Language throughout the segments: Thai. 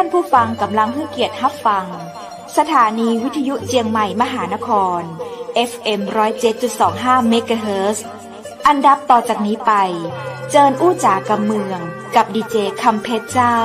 านผู้ฟังกำลังให้เกียรติรับฟังสถานีวิทยุเจียงใหม่มหานคร FM 107.25 เมกะเฮิรตซ์อันดับต่อจากนี้ไปเจิญอู้จ๋ากำเมืองกับดีเจคำเพชรเจ้า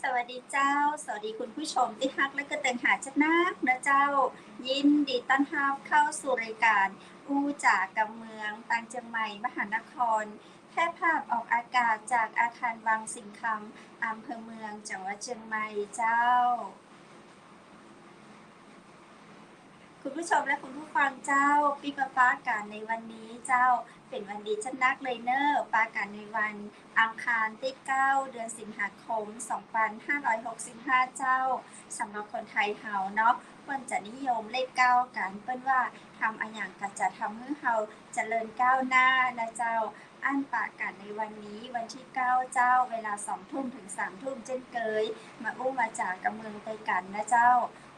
สวัสดีเจ้าสวัสดีคุณผู้ชมที่ฮักและก็แต่งหาจักนักนะเจ้ายินดีต้อนรับเข้าสู่รายการอู้จ๋ากำเมืองตังเจียงใหม่มหานครแพร่ภาพออกอากาศจากอาคารวังสิงคำอำเภอเมืองจังหวัดเชียงใหม่เจ้าคุณผู้ชมและคุณผู้ฟังเจ้าปีกฟ้ากันในวันนี้เจ้าเป็นวันดีชัดนักเลยเนอร์ปากันในวันอังคารที่9เดือนสิงหาคม2565เจ้าสำหรับคนไทยเฮาเนาะควรจะนิยมเลข9กันเปิ้นว่าทำอะไรอย่างก็จะทำให้เฮาเจริญก้าวหน้านะเจ้าอันปากันในวันนี้วันที่9เจ้าเวลา 20:00 นถึง 3:00 นเช่นเคยมาอู้มาจากกำเมืองไปกันนะเจ้า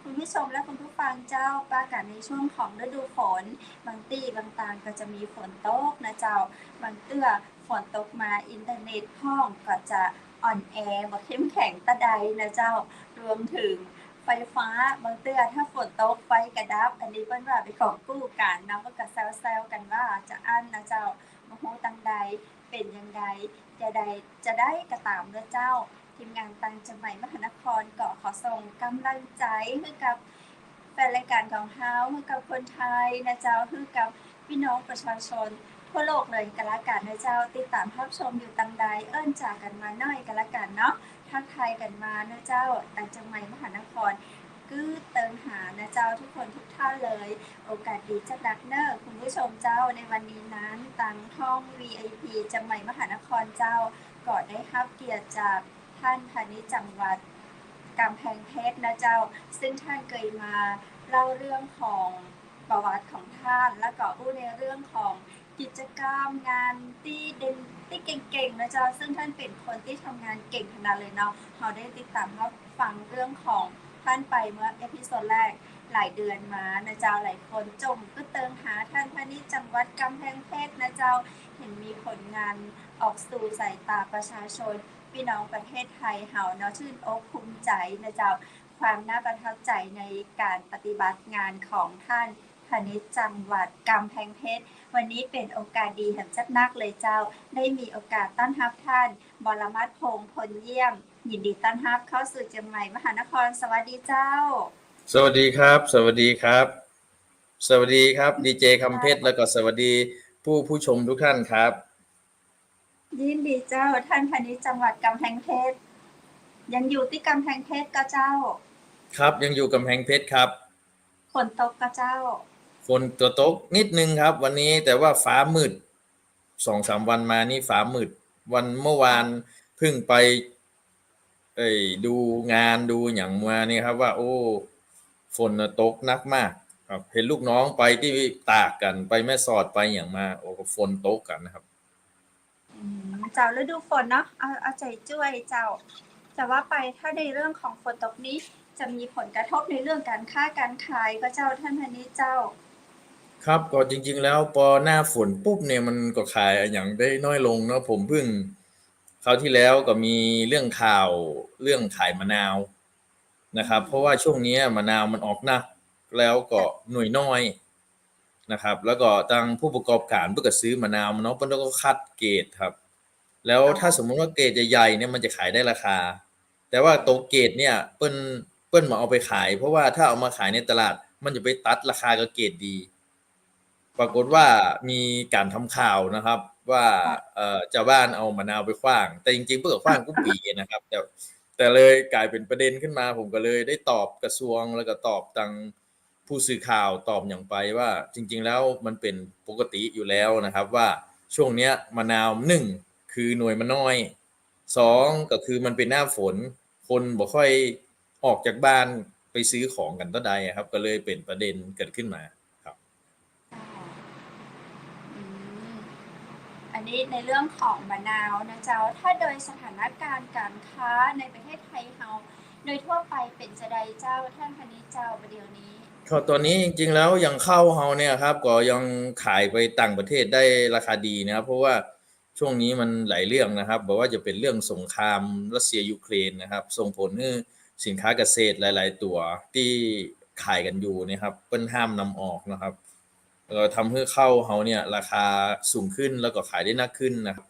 คุณผู้ชมและคุณผู้ฟังเจ้าปากันในช่วงของฤดูฝนบางที่บางตางก็จะมีฝนตกนะเจ้าบางเตื้อฝนตกมาอินเทอร์เน็ตห้องก็จะอ่อนแอบ่เข้มแข็งตะใดนะเจ้ารวมถึงไฟฟ้าบางเตื้อถ้าฝนตกไฟกระดับอันนี้เปิ้นว่าเป็นของกู้กันเนาะก็แซวๆกันว่าจะอั้นนะเจ้าบ่ฮู้ตังใดเป็นจังไดจะได้ก็ตามเด้อเจ้าทีมงานตังเชียงใหม่มหานครก็ขอส่งกำลังใจให้กับแฟนรายการของเฮาให้กับคนไทยนะเจ้าให้กับพี่น้องประชาชนทั่วโลกเลยก็แล้วกันนะเจ้าติดตามรับชมอยู่ตังใดเอิ้นจากกันมาหน่อยก็แล้วกันเนาะทักทายกันมานะเจ้าตังเชียงใหม่มหานครกือเติมหานะเจ้าทุกคนทุกท่านเลยโอกาสดีจักนักเนอคุณผู้ชมเจ้าในวันนี้นั้นตังห้อง VIP เชียงใหม่มหานครเจ้าก็ได้รับเกียรติจากท่านพาณิชย์จังหวัดกำแพงเพชรนะเจ้าซึ่งท่านเคยมาเล่าเรื่องของประวัติของท่านและก็พูดในเรื่องของกิจกรรมงานที่เด่นที่เก่งๆนะเจ้าซึ่งท่านเป็นคนที่ทำงานเก่งขนาดเลยเนาะเราได้ติดตามรับฟังเรื่องของท่านไปเมื่อเอพิโซดแรกหลายเดือนมานะเจ้าหลายคนจมก็เติมหาท่านพาณิชย์จังหวัดกำแพงเพชรนะเจ้าเห็นมีผลงานออกสู่สายตาประชาชนพี่น้องประเทศไทยเฮาเนาะชื่นอกภูมิใจนะเจ้าความน่าประทับใจในการปฏิบัติงานของท่านพาณิชย์จังหวัดกำแพงเพชรวันนี้เป็นโอกาสดีแห่งจัดนักเลยเจ้าได้มีโอกาสต้อนรับท่านบรมัตพงษ์พลเยี่ยมยินดีต้อนรับเข้าสู่เชียงใหม่มหานครสวัสดีเจ้าสวัสดีครับสวัสดีครับสวัสดีครับดีเจคำเพชรแล้วก็สวัสดีผู้ชมทุกท่านครับยินดีเจ้าท่านพาณิชย์จังหวัดกำแพงเพชรยังอยู่ที่กำแพงเพชรก็เจ้าครับยังอยู่กำแพงเพชรครับฝนตกก็เจ้าฝนตัวตกนิดนึงครับวันนี้แต่ว่าฟ้ามืด 2-3 วันมานี่ฟ้ามืดวันเมื่อวานเพิ่งไปดูงานดูหยังมานี่ครับว่าโอ้ฝนตกหนักมากครับเห็นลูกน้องไปที่ตากกันไปแม่สอดไปหยังมาโอ้ฝนตกกันนะครับเจ้าฤดูฝนเนาะเอาใจช่วยเจ้าแต่ว่าไปถ้าในเรื่องของฝนตกนี้จะมีผลกระทบในเรื่องการค้าการขายก็เจ้าท่านพาณิชย์เจ้าครับก็จริงๆแล้วพอหน้าฝนปุ๊บเนี่ยมันก็ขายอย่างได้น้อยลงเนาะผมเพิ่งคราวที่แล้วก็มีเรื่องข่าวเรื่องขายมะนาวนะครับเพราะว่าช่วงนี้มะนาวมันออกหนักแล้วก็หน่วยน้อยนะครับแล้วก็ทางผู้ประกอบการเพิ่นก็ซื้อมะนาวมาเนาะเพิ่นก็คัดเกรดครับแล้วถ้าสมมุติว่าเกรดใหญ่ๆเนี่ยมันจะขายได้ราคาแต่ว่าตกเกรดเนี่ยเปิ้นมาเอาไปขายเพราะว่าถ้าเอามาขายในตลาดมันจะไปตัดราคากับเกรดดีปรากฏว่ามีการทำข่าวนะครับว่าชาวบ้านเอามะนาวไปขว้างแต่จริงๆเพิ่นก็ขว้างกุปีนะครับแต่เลยกลายเป็นประเด็นขึ้นมาผมก็เลยได้ตอบกระทรวงแล้วก็ตอบทางผู้สื่อข่าวตอบหยังไปว่าจริงๆแล้วมันเป็นปกติอยู่แล้วนะครับว่าช่วงเนี้ยมะนาว1คือหน่วยมันน้อย2ก็คือมันเป็นหน้าฝนคนบ่ค่อยออกจากบ้านไปซื้อของกันเท่าใดอะครับก็เลยเป็นประเด็นเกิดขึ้นมาครับอั อันนี้ในเรื่องของมะนาวนะเจ้าถ้าโดยสถานการณ์การค้าในประเทศไทยเฮาโดยทั่วไปเป็นจะใดเจ้าท่านพนิจเจ้าประเดี๋ยวนี้ก็ตอนนี้จริงๆแล้วยังเข้าเฮาเนี่ยครับก็ยังขายไปต่างประเทศได้ราคาดีนะครับเพราะว่าช่วงนี้มันหลายเรื่องนะครับบอกว่าจะเป็นเรื่องสงครามรัสเซียยูเครนนะครับส่งผลให้สินค้าเกษตรหลายๆตัวที่ขายกันอยู่นะครับเปิ้นห้ามนำออกนะครับทำให้ข้าวเฮาเนี่ยราคาสูงขึ้นแล้วก็ขายได้หนักขึ้นนะครับ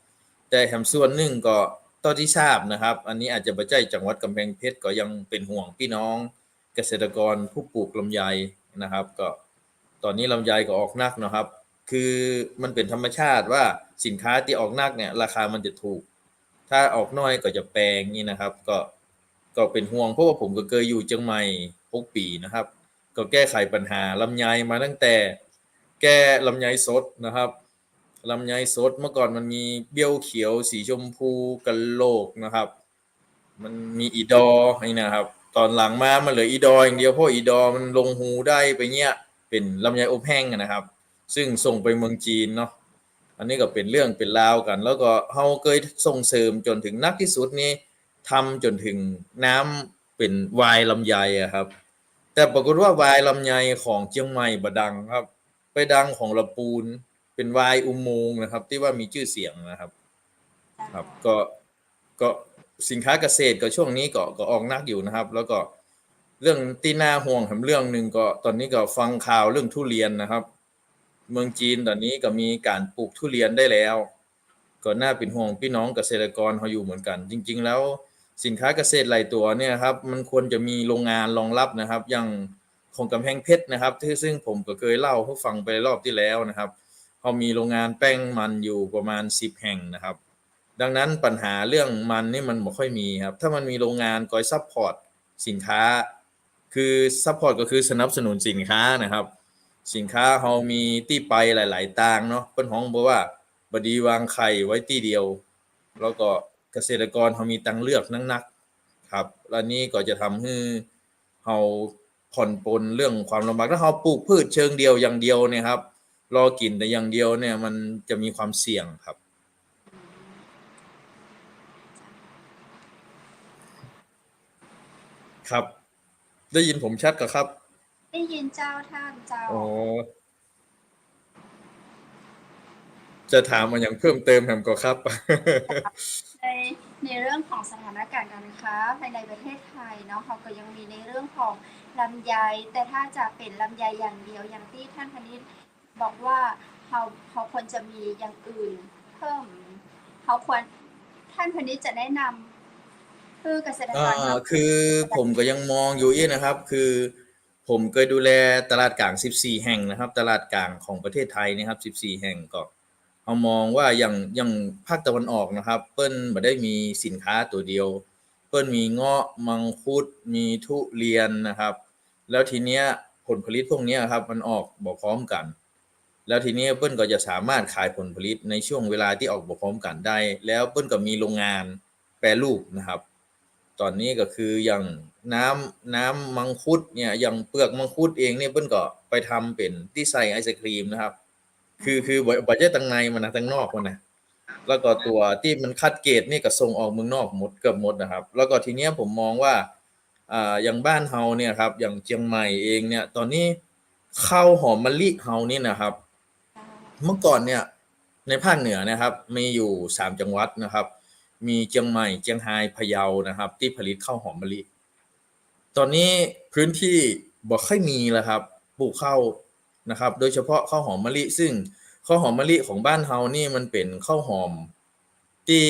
แต่แถมส่วนหนึ่งก็เท่าที่ทราบนะครับอันนี้อาจจะบ่ใช่จังหวัดกำแพงเพชรก็ยังเป็นห่วงพี่น้องเกษตรกรผู้ปลูกลำไยนะครับก็ตอนนี้ลำไยก็ออกหนักนะครับคือมันเป็นธรรมชาติว่าสินค้าที่ออกหนักเนี่ยราคามันจะถูกถ้าออกน้อยก็จะแพงนี่นะครับก็เป็นห่วงเพราะว่าผมก็เคยอยู่เชียงใหม่6 ปีนะครับก็แก้ไขปัญหาลำไยมาตั้งแต่แก้ลำไยสดนะครับลำไยสดเมื่อก่อนมันมีเบี้ยวเขียวสีชมพูกะโหลกนะครับมันมีอีดอนี่นะครับตอนหลังมามันเหลืออีดออย่างเดียวเพราะอีดอมันลงหูได้ไปเงี้ยเป็นลำไยอบแห้งนะครับซึ่งส่งไปเมืองจีนเนาะอันนี้ก็เป็นเรื่องเป็นราวกันแล้วก็เฮาเคยส่งเสริมจนถึงนักที่สุดนี่ทำจนถึงน้ำเป็นไวน์ลำไยอะครับแต่ปรากฏว่าไวน์ลำไยของเชียงใหม่บ่ดังครับไปดังของลำพูนเป็นไวน์อุโมงค์นะครับที่ว่ามีชื่อเสียงนะครับครับก็สินค้าเกษตรก็ช่วงนี้ก็ออกหนักอยู่นะครับแล้วก็เรื่องที่น่าห่วงเรื่องหนึ่งก็ตอนนี้ก็ฟังข่าวเรื่องทุเรียนนะครับเมืองจีนตอนนี้ก็มีการปลูกทุเรียนได้แล้วก็น่าเป็นห่วงพี่น้องเกษตรกรเขาอยู่เหมือนกันจริงๆแล้วสินค้าเกษตรหลายตัวเนี่ยครับมันควรจะมีโรงงานรองรับนะครับอย่างของกำแพงเพชรนะครับที่ซึ่งผมก็เคยเล่าให้ฟังไปรอบที่แล้วนะครับเขามีโรงงานแป้งมันอยู่ประมาณ10 แห่งนะครับดังนั้นปัญหาเรื่องมันนี่มันบ่ค่อยมีครับถ้ามันมีโรงงานคอยซัพพอร์ตสินค้าคือซัพพอร์ตก็คือสนับสนุนสินค้านะครับสินค้าเรามีที่ไปหลายๆต่างเนาะเพิ่นฮ้องบอกว่าบดีวางไข่ไว้ที่เดียวแล้วก็เกษตรกรเขามีตังเลือกนักๆครับแล้วนี้ก็จะทำให้เราผ่อนปลนเรื่องความลำบากถ้าเราปลูกพืชเชิงเดียวอย่างเดียวเนี่ยครับรอกินแต่อย่างเดียวเนี่ยมันจะมีความเสี่ยงครับครับได้ยินผมชัดกะครับได้ยินเจ้าท่านเจ้าอ๋อจะถามมาอย่างเพิ่มเติมแฮมก็ครับ ในในเรื่องของสถานการณ์การค้าภายในประเทศไทยเนาะเขาก็ยังมีในเรื่องของลำไยแต่ถ้าจะเป็นลำไยอย่างเดียวอย่างที่ท่านพนิษฐ์บอกว่าเขาควรจะมีอย่างอื่นเพิ่มเขาควรท่านพนิษฐ์จะแนะนำคือเกษตรกรคือผมก็ยังมองอยู่นะครับคือผมเคยดูแลตลาดกลาง14 แห่งนะครับตลาดกลางของประเทศไทยนะครับ14 แห่งก็เอามองว่าอย่างภาคตะวันออกนะครับเปิ้นบ่ได้มีสินค้าตัวเดียวเปิ้นมีเงาะมังคุดมีทุเรียนนะครับแล้วทีเนี้ยผลผลิตพวกนี้ครับมันออกบ่พร้อมกันแล้วทีนี้เปิ้นก็จะสามารถขายผลผลิตในช่วงเวลาที่ออกบ่พร้อมกันได้แล้วเปิ้นก็มีโรงงานแปรรูปนะครับตอนนี้ก็คืออย่างน้ำมังคุดเนี่ยอย่างเปลือกมังคุดเองเนี่ยเปิ้นก็ไปทำเป็นที่ใส่ไอศกรีมนะครับคือบ่ใช่ตังในมันนะตังนอกมันนะแล้วก็ตัวที่มันคัดเกรดนี่ก็ส่งออกเมืองนอกหมดเกือบหมดนะครับแล้วก็ทีเนี้ยผมมองว่าอย่างบ้านเฮาเนี่ยครับอย่างเชียงใหม่เองเนี่ยตอนนี้ข้าวหอมมะลิเฮานี่นะครับเมื่อก่อนเนี่ยในภาคเหนือนะครับมีอยู่3 จังหวัดนะครับมีเชียงใหม่เชียงรายพะเยานะครับที่ผลิตข้าวหอมมะลิตอนนี้พื้นที่บ่ค่อยมีแล้วครับปลูกข้าวนะครับโดยเฉพาะข้าวหอมมะลิซึ่งข้าวหอมมะลิของบ้านเฮานี่มันเป็นข้าวหอมที่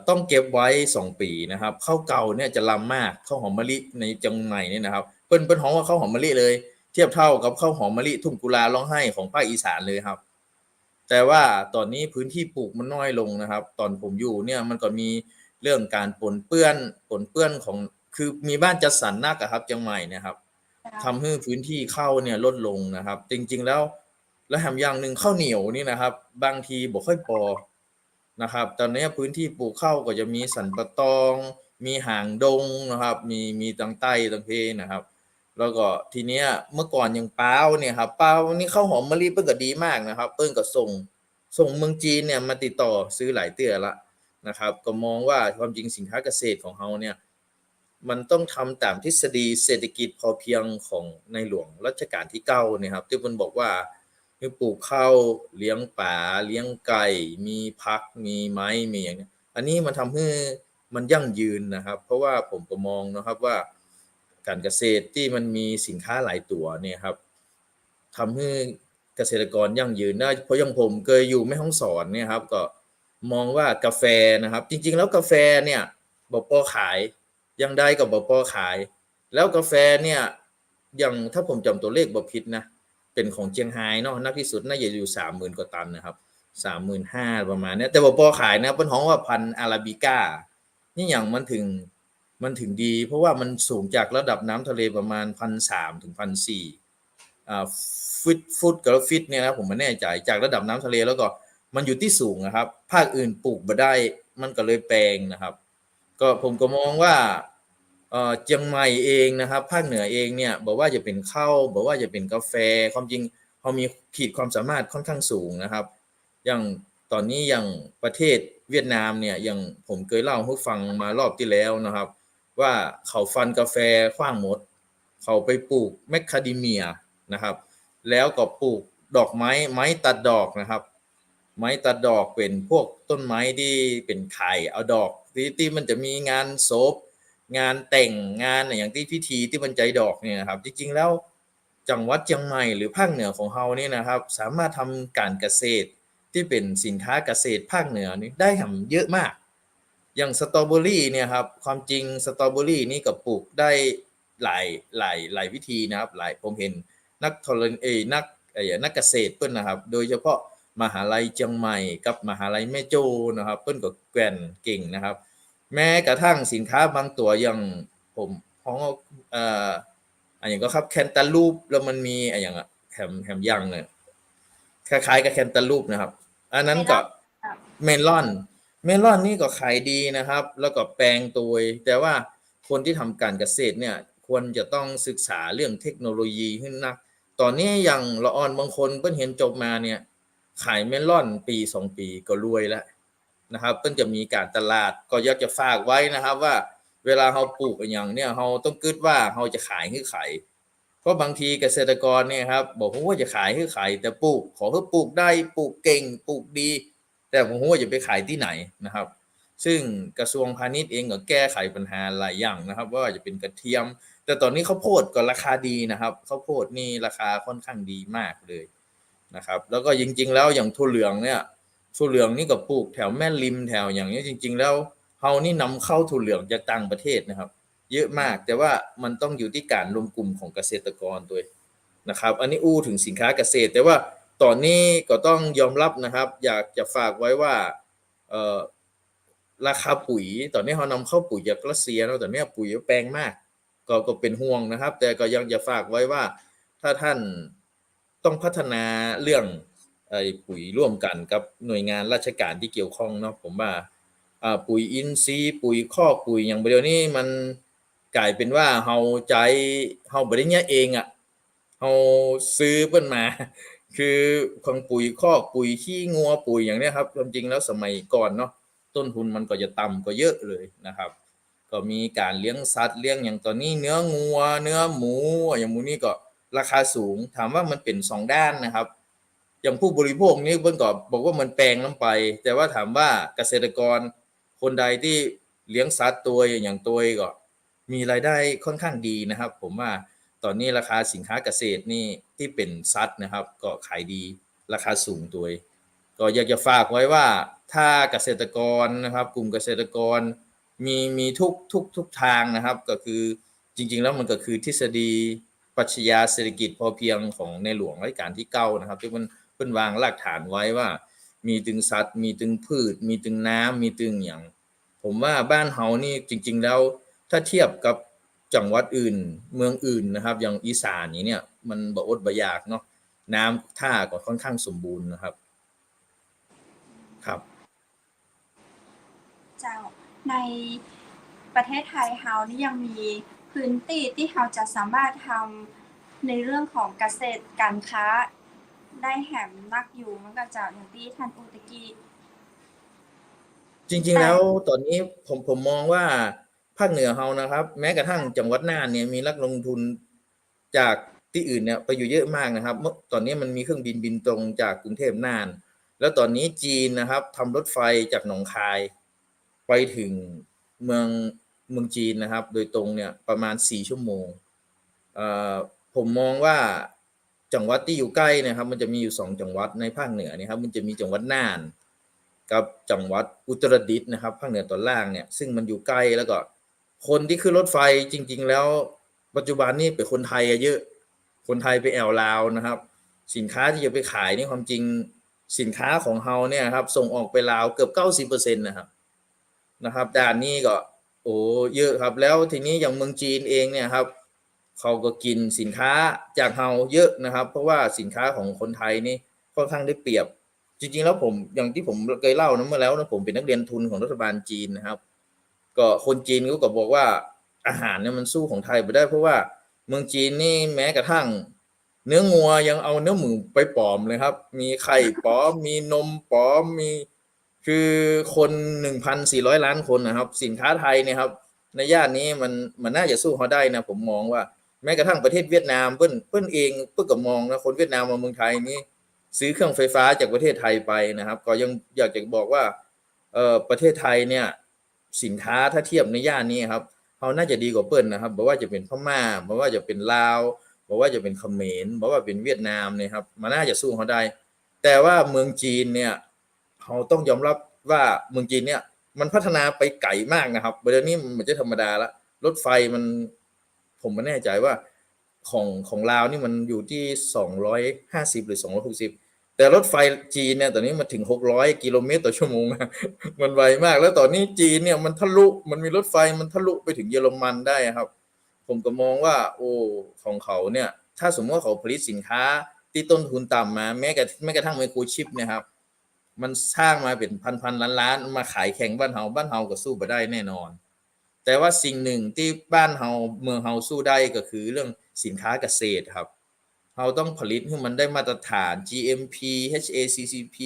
ต้องเก็บไว้2 ปีนะครับข้าวเก่าเนี่ยจะล้ำมากข้าวหอมมะลิในเชียงใหม่เนี่ยนะครับเปิ้นฮ้องว่าข้าวหอมมะลิเลยเทียบเท่ากับข้าวหอมมะลิทุ่งกุลาร้องไห้ของภาคอีสานเลยครับแต่ว่าตอนนี้พื้นที่ปลูกมันน้อยลงนะครับตอนผมอยู่เนี่ยมันก็มีเรื่องการปนเปื้อนของคือมีบ้านจัดสรรนักอะครับเชียงใหม่เนี่ยครับทำให้พื้นที่ข้าวเนี่ยลดลงนะครับจริงๆแล้วแถมอย่างหนึ่งข้าวเหนียวนี่นะครับบางทีบ่ค่อยพอนะครับตอนนี้พื้นที่ปลูกข้าวก็จะมีสันป่าตองมีหางดงนะครับมีตังใต้ตังเพนะครับแล้วก็ทีเนี้ยเมื่อก่อนอย่างปาวเนี่ยครับปาวนี่ข้าวหอมมะลิเปิ้นก็ดีมากนะครับเปิ้นก็ ส่งเมืองจีนเนี่ยมาติดต่อซื้อหลายเตื้อละนะครับก็มองว่าความจริงสินค้าเกษตรของเราเนี่ยมันต้องทำตามทฤษฎีเศรษฐกิจพอเพียงของในหลวงรัชกาลที่9เนี่ยครับที่มันบอกว่าให้ปลูกข้าวเลี้ยงป่าเลี้ยงไก่มีพักมีไม้มีอย่างนี้อันนี้มันทำให้มันยั่งยืนนะครับเพราะว่าผมก็มองนะครับว่าการเกษตรที่มันมีสินค้าหลายตัวเนี่ยครับทำให้เกษตรกรยั่งยืนได้เพราะอย่างผมเคยอยู่แม่ฮ่องสอนเนี่ยครับก็มองว่ากาแฟนะครับจริงๆแล้วกาแฟเนี่ยบป.ขายยังได้กับบป.ขายแล้วกาแฟเนี่ยอย่างถ้าผมจำตัวเลขบ่ผิดนะเป็นของเจียงไฮ้เนาะนักที่สุดน่าจะอยู่30,000 กว่าตันนะครับ35,000ประมาณนี้แต่บป.ขายนะเป็นของว่าพันธุ์อาราบิก้านี่อย่างมันถึงดีเพราะว่ามันสูงจากระดับน้ำทะเลประมาณ 1,300 ถึง 1,400ฟุตกับฟิตเนี่ยนะผมไม่แน่ใจจากระดับน้ำทะเลแล้วก็มันอยู่ที่สูงนะครับภาคอื่นปลูกบ่ได้มันก็เลยแปลงนะครับก็ผมก็มองว่าเชียงใหม่เองนะครับภาคเหนือเองเนี่ยบอกว่าจะเป็นข้าวบอกว่าจะเป็นกาแฟความจริงเขามีขีดความสามารถค่อนข้างสูงนะครับอย่างตอนนี้อย่างประเทศเวียดนามเนี่ยอย่างผมเคยเล่าให้ฟังมารอบที่แล้วนะครับว่าเขาฟันกาแฟขว้างหมดเขาไปปลูกแมคคาเดเมียนะครับแล้วก็ปลูกดอกไม้ตัดดอกนะครับไม้ตัดดอกเป็นพวกต้นไม้ที่เป็นไข่เอาดอกที่มันจะมีงานโศพงานแต่งงานอย่างที่พิธีที่มันใจดอกเนี่ยนะครับจริงๆแล้วจังหวัดเชียงใหม่หรือภาคเหนือของเรานี่นะครับสามารถทำการเกษตรที่เป็นสินค้าเกษตรภาคเหนือนี่ได้ทำเยอะมากอย่างสตรอเบอรี่เนี่ยครับความจริงสตรอเบอรี่นี่ก็ปลูกได้หลายวิธีนะครับหลายผมเห็นนักเกษตรเพิ่นนะครับโดยเฉพาะมหาลัยเชียงใหม่กับมหาลัยแม่โจ้นะครับเพิ่นก็แกร่งเก่งนะครับแม้กระทั่งสินค้าบางตัวอย่างผมของอันอย่างก็ครับแคนตาลูปแล้วมันมีอันอย่างแฮมยังเนี่ยคล้ายๆกับแคนตาลูปนะครับอันนั้นก็เมลอนนี่ก็ขายดีนะครับแล้วก็แปลงตัวแต่ว่าคนที่ทำการเกษตรเนี่ยควรจะต้องศึกษาเรื่องเทคโนโลยีขึ้นนะตอนนี้อย่างละออนบางคนเพิ่นเห็นจบมาเนี่ยขายเมลอนปี2ปีก็รวยแล้วนะครับเพิ่นจะมีการตลาดก็อยากจะฝากไว้นะครับว่าเวลาเราปลูกอย่างเนี่ยเราต้องคิดว่าเราจะขายหรือขายเพราะบางทีเกษตรกรเนี่ยครับบอกว่าจะขายหรือขายแต่ปลูกขอให้ปลูกได้ปลูกเก่งปลูกดีแต่ผมว่าจะไปขายที่ไหนนะครับซึ่งกระทรวงพาณิชย์เองก็แก้ไขปัญหาหลายอย่างนะครับว่าจะเป็นกระเทียมแต่ตอนนี้ข้าวโพดก็ราคาดีนะครับข้าวโพดนี่ราคาค่อนข้างดีมากเลยนะครับแล้วก็จริงๆแล้วอย่างถั่วเหลืองเนี่ยถั่วเหลืองนี่ก็ปลูกแถวแม่ริมแถวอย่างนี้จริงๆแล้วเฮานี่นำเข้าถั่วเหลืองจากต่างประเทศนะครับเยอะมากแต่ว่ามันต้องอยู่ที่การรวมกลุ่มของเกษตรกรด้วยนะครับอันนี้อู้ถึงสินค้าเกษตรแต่ว่าตอนนี้ก็ต้องยอมรับนะครับอยากจะฝากไว้ว่าเอ่อราคาปุ๋ยตอนนี้เรานำเข้าปุ๋ยจากรัสเซียเนาะตอนนี้ปุ๋ยแพงมากก็เป็นห่วงนะครับแต่ก็ยังจะฝากไว้ว่าถ้าท่านต้องพัฒนาเรื่องปุ๋ยร่วมกันกับหน่วยงานราชการที่เกี่ยวข้องเนาะผมว่าปุ๋ยอินทรีย์ปุ๋ยคอกปุ๋ยอย่างเดียวนี้มันกลายเป็นว่าเฮาใจเฮาบ่ได้เนี่ยเองอ่ะเฮาซื้อเพิ่นมาคือของปุ๋ยคอกปุ๋ยขี้งัวปุ๋ยอย่างเนี้ยครับความจริงแล้วสมัยก่อนเนาะต้นทุนมันก็จะต่ำกว่าเยอะเลยนะครับก็มีการเลี้ยงสัตว์เลี้ยงอย่างตอนนี้เนื้องัวเนื้อหมูอย่างหมูนี่ก็ราคาสูงถามว่ามันเป็น2ด้านนะครับอย่างผู้บริโภคนี่เพิ่นก็บอกว่ามันแพงนำไปแต่ว่าถามว่าเกษตรกรคนใดที่เลี้ยงสัตว์ตัวอย่างตัวก็มีรายได้ค่อนข้างดีนะครับผมว่าตอนนี้ราคาสินค้าเกษตรนี่ที่เป็นสัตว์นะครับก็ขายดีราคาสูงตัวก็อยากจะฝากไว้ว่าถ้าเกษตรกรนะครับกลุ่มเกษตรกรมีทุกทางนะครับก็คือจริงๆแล้วมันก็คือทฤษฎีปรัชญาเศรษฐกิจพอเพียงของในหลวงรัชกาลที่9นะครับที่มันเพิ่นวางรากฐานไว้ว่ามีถึงสัตว์มีถึงพืชมีถึงน้ำมีถึงหยังผมว่าบ้านเฮานี่จริงๆแล้วถ้าเทียบกับจังหวัดอื่นเมืองอื่นนะครับอย่างอีสานนี้เนี่ยมันบ่อดบ่อยากเนาะน้ำท่าก็ค่อนข้างสมบูรณ์นะครับครับเจ้าในประเทศไทยเฮานี่ยังมีพื้นที่ที่เราจะสามารถทำในเรื่องของเกษตรการค้า ได้แหมนักอยู่มันก็เจ้าอย่างที่ท่านอุตะกี้จริงๆแล้วตอนนี้ผมมองว่าภาคเหนือเรานะครับ แม้กระทั่งจังหวัดน่านเนี่ยมีนักลงทุนจากที่อื่นเนี่ยไปอยู่เยอะมากนะครับตอนนี้มันมีเครื่องบินตรงจากกรุงเทพน่าน แล้วตอนนี้จีนนะครับทำรถไฟจากหนองคายไปถึงเมืองเมืองจีนนะครับโดยตรงเนี่ยประมาณ4 ชั่วโมงเอ่อผมมองว่าจังหวัดที่อยู่ใกล้นะครับมันจะมีอยู่2 จังหวัดในภาคเหนือนะครับมันจะมีจังหวัดน่านกับจังหวัดอุตรดิตถ์นะครับภาคเหนือตอนล่างเนี่ยซึ่งมันอยู่ใกล้แล้วก็คนที่ขึ้นรถไฟจริงๆแล้วปัจจุบันนี้เป็นคนไทยเยอะคนไทยไปแอวลาวนะครับสินค้าที่จะไปขายนี่ความจริงสินค้าของเราเนี่ยครับส่งออกไปลาวเกือบ90%นะครับด้านนี้ก็โอ้เยอะครับแล้วทีนี้อย่างเมืองจีนเองเนี่ยครับเขาก็กินสินค้าจากเราเยอะนะครับเพราะว่าสินค้าของคนไทยนี่ค่อนข้างได้เปรียบจริงๆแล้วผมอย่างที่ผมเคยเล่านะเมื่อแล้วนะผมเป็นนักเรียนทุนของรัฐบาลจีนนะครับก็คนจีนเขาก็บอกว่าอาหารเนี่ยมันสู้ของไทยไม่ได้เพราะว่าเมืองจีนนี่แม้กระทั่งเนื้องัวยังเอาเนื้อหมูไปปลอมเลยครับมีไข่ปลอมมีนมปลอมมี คือคน1,400 ล้านคนนะครับสินค้าไทยเนี่ยครับในย่านนี้มันน่าจะสู้เขาได้นะผมมองว่าแม้กระทั่งประเทศเวียดนามเปิ้นเองเปิ้นก็มองนะคนเวียดนามมาเมืองไทยนี่ซื้อเครื่องไฟฟ้าจากประเทศไทยไปนะครับก็ยังอยากจะบอกว่าประเทศไทยเนี่ยสินค้าถ้าเทียบในย่านนี้ครับเขาน่าจะดีกว่าเปิ้นนะครับบอกว่าจะเป็นพม่าบอกว่าจะเป็นลาวบอกว่าจะเป็นเขมรบอกว่าเป็นเวียดนามเนี่ยครับมันน่าจะสู้เขาได้แต่ว่าเมืองจีนเนี่ย เราต้องยอมรับว่าเมืองจีนเนี่ยมันพัฒนาไปไกลมากนะครับเดี๋ยวนี้มันจะธรรมดาละรถไฟมันผมไม่แน่ใจว่าของลาวนี่มันอยู่ที่250หรือ260แต่รถไฟจีนเนี่ยตอนนี้มันถึง600 กิโลเมตรต่อชั่วโมงมันไวมากแล้วตอนนี้จีนเนี่ยมันทะลุมันมีรถไฟมันทะลุไปถึงเยอรมันได้ครับผมก็มองว่าโอ้ของเขาเนี่ยถ้าสมมติว่าเขาผลิตสินค้าที่ต้นทุนต่ำมาแม้กระทั่งไมโครชิปเนี่ยครับ มันสร้างมาเป็นพันล้านมาขายแข่งบ้านเฮาก็สู้ไปได้แน่นอนแต่ว่าสิ่งหนึ่งที่บ้านเฮาเมืองเฮาสู้ได้ก็คือเรื่องสินค้าเกษตรครับเราต้องผลิตให้มันได้มาตรฐาน GMP HACCP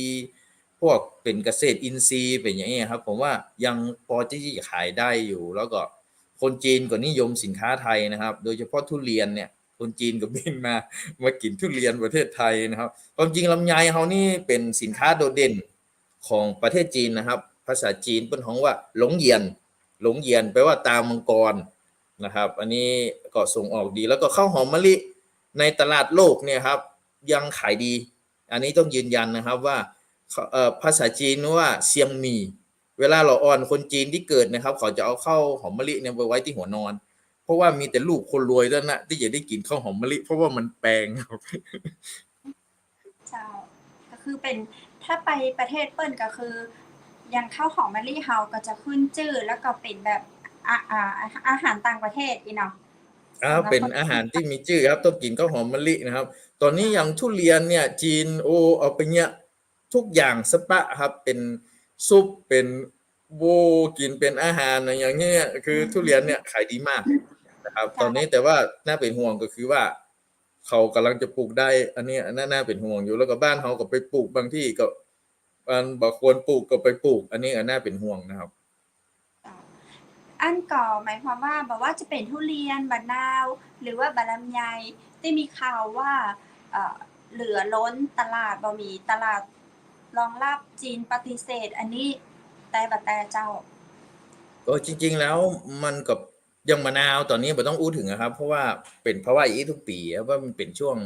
พวกเป็นเกษตรอินทรีย์เป็นอย่างนี้ครับผมว่ายังพอที่จะขายได้อยู่แล้วก็คนจีนก็นิยมสินค้าไทยนะครับโดยเฉพาะทุเรียนเนี่ยคนจีนก็บินมากินทุเรียนประเทศไทยนะครับความจริงลำไยเฮานี่เป็นสินค้าโดดเด่น ของประเทศจีนนะครับภาษาจีนเป็นของว่าหลงเยียนหลงเยียนแปลว่าตามมังกรนะครับอันนี้ก็ส่งออกดีแล้วก็ข้าวหอมมะลิในตลาดโลกเนี่ยครับยังขายดีอันนี้ต้องยืนยันนะครับว่าภาษาจีนว่าเซียงหมี่เวลาเราอ่อนคนจีนที่เกิดนะครับเขาจะเอาข้าวหอมมะลิเนี่ยไปไว้ที่หัวนอนเพราะว่ามีแต่ลูกคนรวยเท่านั้นที่จะได้กินข้าวหอมมะลิเพราะว่ามันแพงครับเจ้าก็คือเป็นถ้าไปประเทศเปิ้นก็คืออย่างข้าวหอมมะลิเฮาก็จะขึ้นชื่อแล้วก็เป็นแบบอาหารต่างประเทศอีเนาะสำหรับเป็นคนที่อาหารที่มีชื่อครับต้องกินข้าวหอมมะลินะครับตอนนี้อย่างทุเรียนเนี่ยจีนโอ้เอาไปเนี่ยทุกอย่างสปะครับเป็นซุปเป็นโบกินเป็นอาหารอย่างเงี้ยคือทุเรียนเนี่ยขายดีมากนะครับตอนนี้เจ้าแต่ว่าน่าเป็นห่วงก็คือว่าเขากำลังจะปลูกได้อันนี้น่าเป็นห่วงอยู่แล้วก็บ้านเขาก็ไปปลูกบางที่ก็มันบอกควรปลูกก็ไปปลูกอันนี้น่าเป็นห่วงนะครับ อันก่อหมายความว่าแบบว่าจะเป็นทุเรียนบะนาวหรือว่าบะลำไยที่มีข่าวว่าเอ่อเหลือล้นตลาดบ่มีตลาดรองรับจีนปฏิเสธอันนี้แต่บะแต่เจ้าก็จริงๆแล้วมันกับอย่างมะนาวตอนนี้ไม่ต้องอู้ถึงนะครับเพราะว่าเป็นเพราะว่าอย่างนี้ทุกปีครับว่ามันเป็นช่วง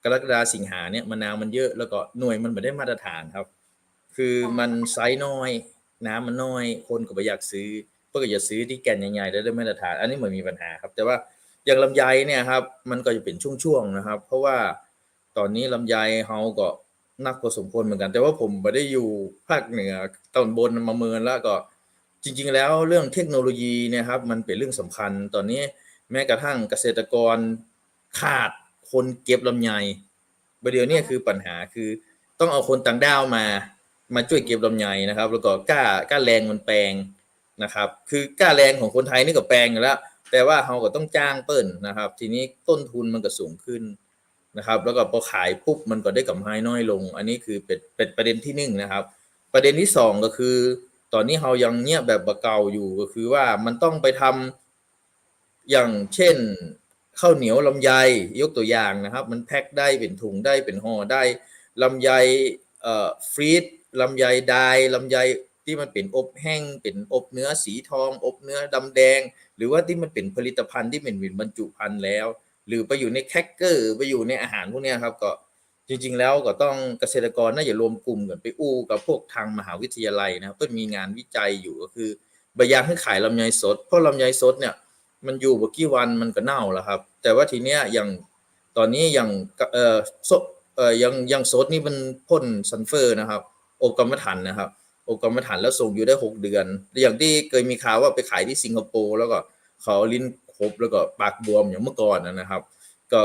กรกฎาสิงหาเนี่ยมะนาวมันเยอะแล้วก็หน่วยมันไม่ได้มาตรฐานครับคือมันไซส์น้อยน้ำมันน้อยคนก็ไม่อยากซื้อเพื่อจะซื้อที่แก่นใหญ่ๆแล้วได้มาตรฐานอันนี้มันมีปัญหาครับแต่ว่าอย่างลำไยเนี่ยครับมันก็จะเป็นช่วงๆนะครับเพราะว่าตอนนี้ลำไยเฮาก็นักพอสมควรเหมือนกันแต่ว่าผมไม่ได้อยู่ภาคเหนือตอนบนมาเมินแล้วก็ จริงๆแล้วเรื่องเทคโนโลยีเนี่ยครับมันเป็นเรื่องสำคัญตอนนี้แม้กระทั่งเกษตรกรขาดคนเก็บลำไยประเดี๋ยวนี้คือปัญหาคือต้องเอาคนต่างด้าวมาช่วยเก็บลำไยนะครับแล้วก็กล้าแรงมันแปลงนะครับคือกล้าแรงของคนไทยนี่ก็แปลงอยู่แล้วแต่ว่าเราก็ต้องจ้างเปิ้นนะครับทีนี้ต้นทุนมันก็สูงขึ้น นะครับแล้วก็พอขายปุ๊บมันก็ได้กำไรน้อยลงอันนี้คือเป็นประเด็นที่1นะครับประเด็นที่2ก็คือตอนนี้เรายังเงียบแบบบะเก่าอยู่ก็คือว่ามันต้องไปทำอย่างเช่นข้าวเหนียวลำไยยกตัวอย่างนะครับมันแพ็คได้เป็นถุงได้เป็นห่อได้ลำไยฟรีซลำไยไดร์ลำไยที่มันเป็นอบแห้งเป็นอบเนื้อสีทองอบเนื้อดำแดงหรือว่าที่มันเป็นผลิตภัณฑ์ที่เป็นบรรจุภัณฑ์แล้วหรือไปอยู่ในแครกเกอร์ไปอยู่ในอาหารพวกนี้ครับก็จริงๆแล้วก็ต้องเกษตรกรน่าจะรวมกลุ่มกันไปอู้กับพวกทางมหาวิทยาลัยนะครับเพื่อมีงานวิจัยอยู่ก็คือใบยางให้ขายลำไยสดเพราะลำไยสดเนี่ยมันอยู่บ่กี่วันมันก็เน่าแล้วครับแต่ว่าทีเนี้ยอย่างตอนนี้อย่างสดยังสดนี่มันพ่นซัลเฟอร์นะครับอบกรรมฐานนะครับอบกรรมฐานแล้วส่งอยู่ได้6เดือนอย่างที่เคยมีข่าวว่าไปขายที่สิงคโปร์แล้วก็เขาลิ้นครบแล้วก็ปากบวมอย่างเมื่อก่อนนะครับ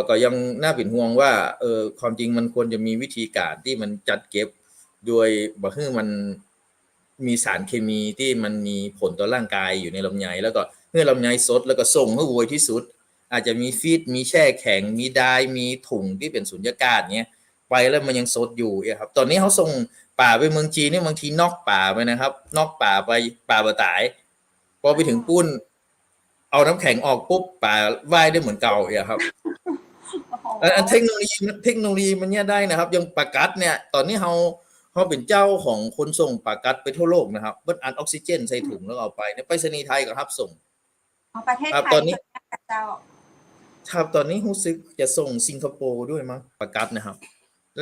ก็ยังน่าเป็นห่วงว่าความจริงมันควรจะมีวิธีการที่มันจัดเก็บโดยบ่ให้มันมีสารเคมีที่มันมีผลต่อร่างกายอยู่ในลำไยแล้วก็เมื่อลำไยสดแล้วก็ส่งให้ไวที่สุดอาจจะมีฟีดมีแช่แข็งมีไดร์มีถุงที่เป็นสุญญากาศเงี้ยไปแล้วมันยังสดอยู่ครับตอนนี้เขาส่งป่าไปเมืองจีนนี่บางทีนอกป่าไปนะครับนอกป่าไปป่าบ่ตายพอไปถึงปุ้นเอาน้ำแข็งออกปุ๊บป่าว่ายได้เหมือนเก่าครับ โอ้โหเทคโนโลยีมันเนี่ยได้นะครับอย่างปากัดเนี่ยตอนนี้เขาเป็นเจ้าของขนส่งปากัดไปทั่วโลกนะครับเบิ้ลอัดออกซิเจนใส่ถุงแล้วเอาไปในไปรษณีย์ไทยก็รับส่งของประเทศครับไทยตอนนี้ส่วนมากกับเจ้าครับตอนนี้รู้สึกจะส่งสิงคโปร์ด้วยมั้งปากัดนะครับ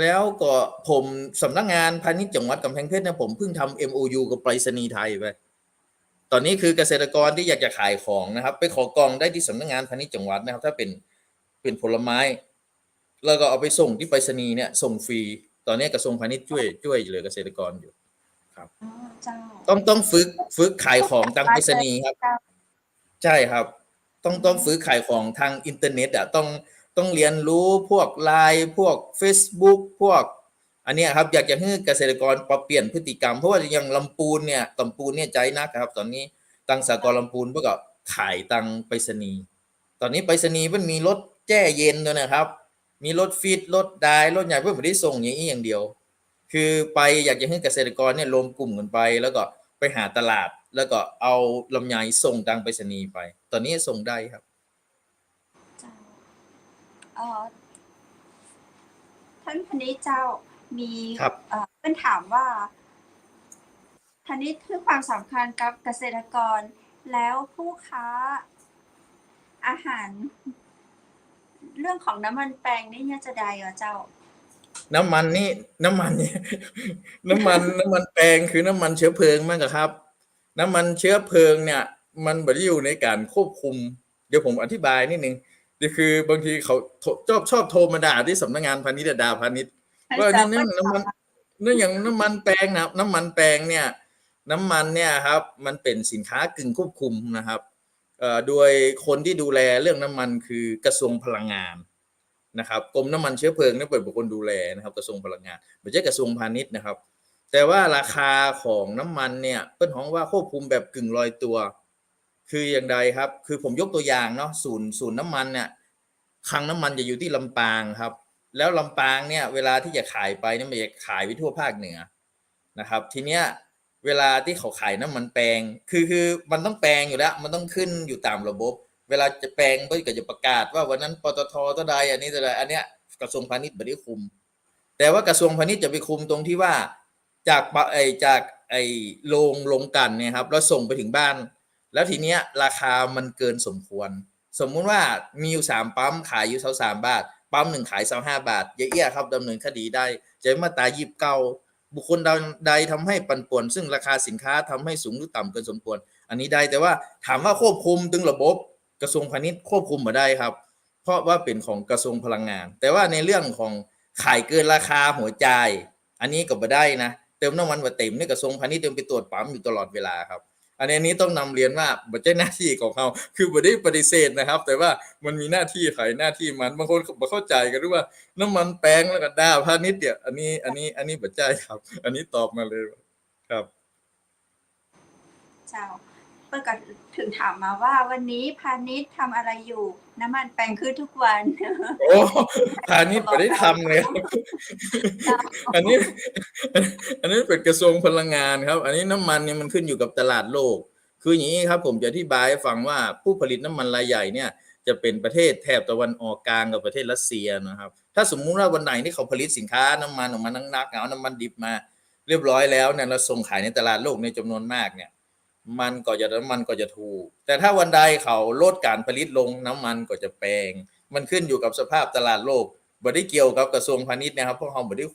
แล้วก็ผมสำนักงานพาณิชย์จังหวัดกำแพงเพชรเนี่ยผมเพิ่งทำ MOU กับไปรษณีย์ไทยไปตอนนี้คือเกษตรกรที่อยากจะขายของนะครับไปขอกองได้ที่สำนักงานพาณิชย์จังหวัดนะครับถ้าเป็นผลไม้แล้วก็เอาไปส่งที่ไปรษณีย์เนี่ยส่งฟรีตอนนี้กระทรวงพาณิชย์ช่วยเหลือเกษตรกรอยู่ครับอ๋อเจ้าต้องฝึกขายของทางไปรษณีย์ครับ เจ้าใช่ครับต้องฝึกขายของทางอินเทอร์เน็ตอ่ะต้องเรียนรู้พวกไลน์พวก Facebook พวกอันเนี้ยครับอยากจะให้เกษตรกรปรับเปลี่ยนพฤติกรรมเพราะว่าอย่างลำพูนเนี่ยใจนักครับตอนนี้ตังสากลลำพูนเพื่อก็ขายตังไปรษณีย์ตอนนี้ไปรษณีย์มันมีรถแช่เย็นด้วยนะครับมีรถฟีดรถไดร์รถใหญ่เพื่อไม่ได้ส่งอย่างนี้อย่างเดียวคือไปอยากจะให้เกษตรกรเนี่ยรวมกลุ่มกันไปแล้วก็ไปหาตลาดแล้วก็เอาลำไยส่งทางไปรษณีย์ไปตอนนี้ส่งได้ครับเจ้าเอ่อท่านพนิษฐ์เจ้ามีครับเพื่อนถามว่าพนิษฐ์คือความสำคัญกับเกษตรกรแล้วผู้ค้าอาหารเรื่องของน้ำมันแปลงนี่เนี่ยจะได้เหรอเจ้าน้ำมันนี่น้ำมันนี่น้ำมันแปลงคือน้ำมันเชื้อเพลิงมากครับน้ำมันเชื้อเพลิงเนี่ยมันไม่ได้อยู่ในการควบคุมเดี๋ยวผมอธิบายนิดนึงนี่คือบางทีเขาชอบโทรมาด่าที่สำนักงานพาณิชย์ด่าพาณิชย์ว่านี่น้ำมันนี่อย่างน้ำมันแปลงนะน้ำมันแปลงเนี่ยน้ำมันเนี่ยครับมันเป็นสินค้ากึ่งควบคุมนะครับโดยคนที่ดูแลเรื่องน้ำมันคือกระทรวงพลังงานนะครับกรมน้ำมันเชื้อเพลิงเนี่ยเป็นคนดูแลนะครับกระทรวงพลังงานไม่ใช่กระทรวงพาณิชย์นะครับแต่ว่าราคาของน้ำมันเนี่ยเปิ้นฮ้องว่าควบคุมแบบกึ่งลอยตัวคืออย่างใดครับคือผมยกตัวอย่างเนาะศูนย์น้ำมันเนี่ยคลังน้ำมันจะอยู่ที่ลำปางครับแล้วลำปางเนี่ยเวลาที่จะขายไปเนี่ยมันจะขายไปทั่วภาคเหนือนะครับทีเนี้ยเวลาที่เขาขายน้ำมันแปลงคือมันต้องแปลงอยู่แล้วมันต้องขึ้นอยู่ตามระบบเวลาจะแปลงก็จะประกาศว่าวันนั้นปตทเท่าใดอันนี้เท่าใดอันเนี้ยกระทรวงพาณิชย์ไม่ได้คุมแต่ว่ากระทรวงพาณิชย์จะไปคุมตรงที่ว่าจากโรงกลั่นเนี่ยครับแล้วส่งไปถึงบ้านแล้วทีเนี้ยราคามันเกินสมควรสมมุติว่ามีอยู่3ปั๊มขายอยู่23บาทปั๊มหนึ่งขาย25บาทอย่าเอี้ยครับดำเนินคดีได้จะมาตรา29บุคคลใดทำให้ปั่นป่วนซึ่งราคาสินค้าทำให้สูงหรือต่ำเกินสมควรอันนี้ได้แต่ว่าถามว่าควบคุมถึงระบบกระทรวงพาณิชย์ควบคุมมาได้ครับเพราะว่าเป็นของกระทรวงพลังงานแต่ว่าในเรื่องของขายเกินราคาหัวใจอันนี้ก็ไม่ได้นะเติมน้ำมันว่าเต็มนี่กระทรวงพาณิชย์เดินไปตรวจปั๊มอยู่ตลอดเวลาครับอันนี้ต้องนำเรียนว่าไม่ใช่หน้าที่ของเขาคือไม่ได้ปฏิเสธนะครับแต่ว่ามันมีหน้าที่ใครหน้าที่มันบางคนไม่เข้าใจกันด้วยว่าน้ำมันแปลงแล้วก็ด่าพาณิชย์เนี่ยอันนี้ไม่ใช่ครับอันนี้ตอบมาเลยครับเจ้า เปิ้ลก็ถึงถามมาว่าวันนี้พาณิชย์ทำอะไรอยู่น้ำมันแพงขึ้นทุกวัน โอ้พาณิชย์ไม่ได้ทำเลยอันนี้อันนี้เป็นกระทรวงพลังงานครับอันนี้น้ำมันเนี่ยมันขึ้นอยู่กับตลาดโลกคืออย่างนี้ครับผมจะอธิบายให้ฟังว่าผู้ผลิตน้ำมันรายใหญ่เนี่ยจะเป็นประเทศแถบตะวันออกกลางกับประเทศรัสเซียนะครับถ้าสมมุติว่าวันไหนที่เขาผลิตสินค้าน้ำมันออกมานักๆเอาน้ำมันดิบมาเรียบร้อยแล้วเนี่ยเราส่งขายในตลาดโลกในจำนวนมากเนี่ยน้ำมันก็จะถูกแต่ถ้าวันใดเขาลดการผลิตลงน้ำมันก็จะแพงมันขึ้นอยู่กับสภาพตลาดโลกบ่ได้เกี่ยวกับกระทรวงพาณิชย์นะครับเพราะเขาบ่ได้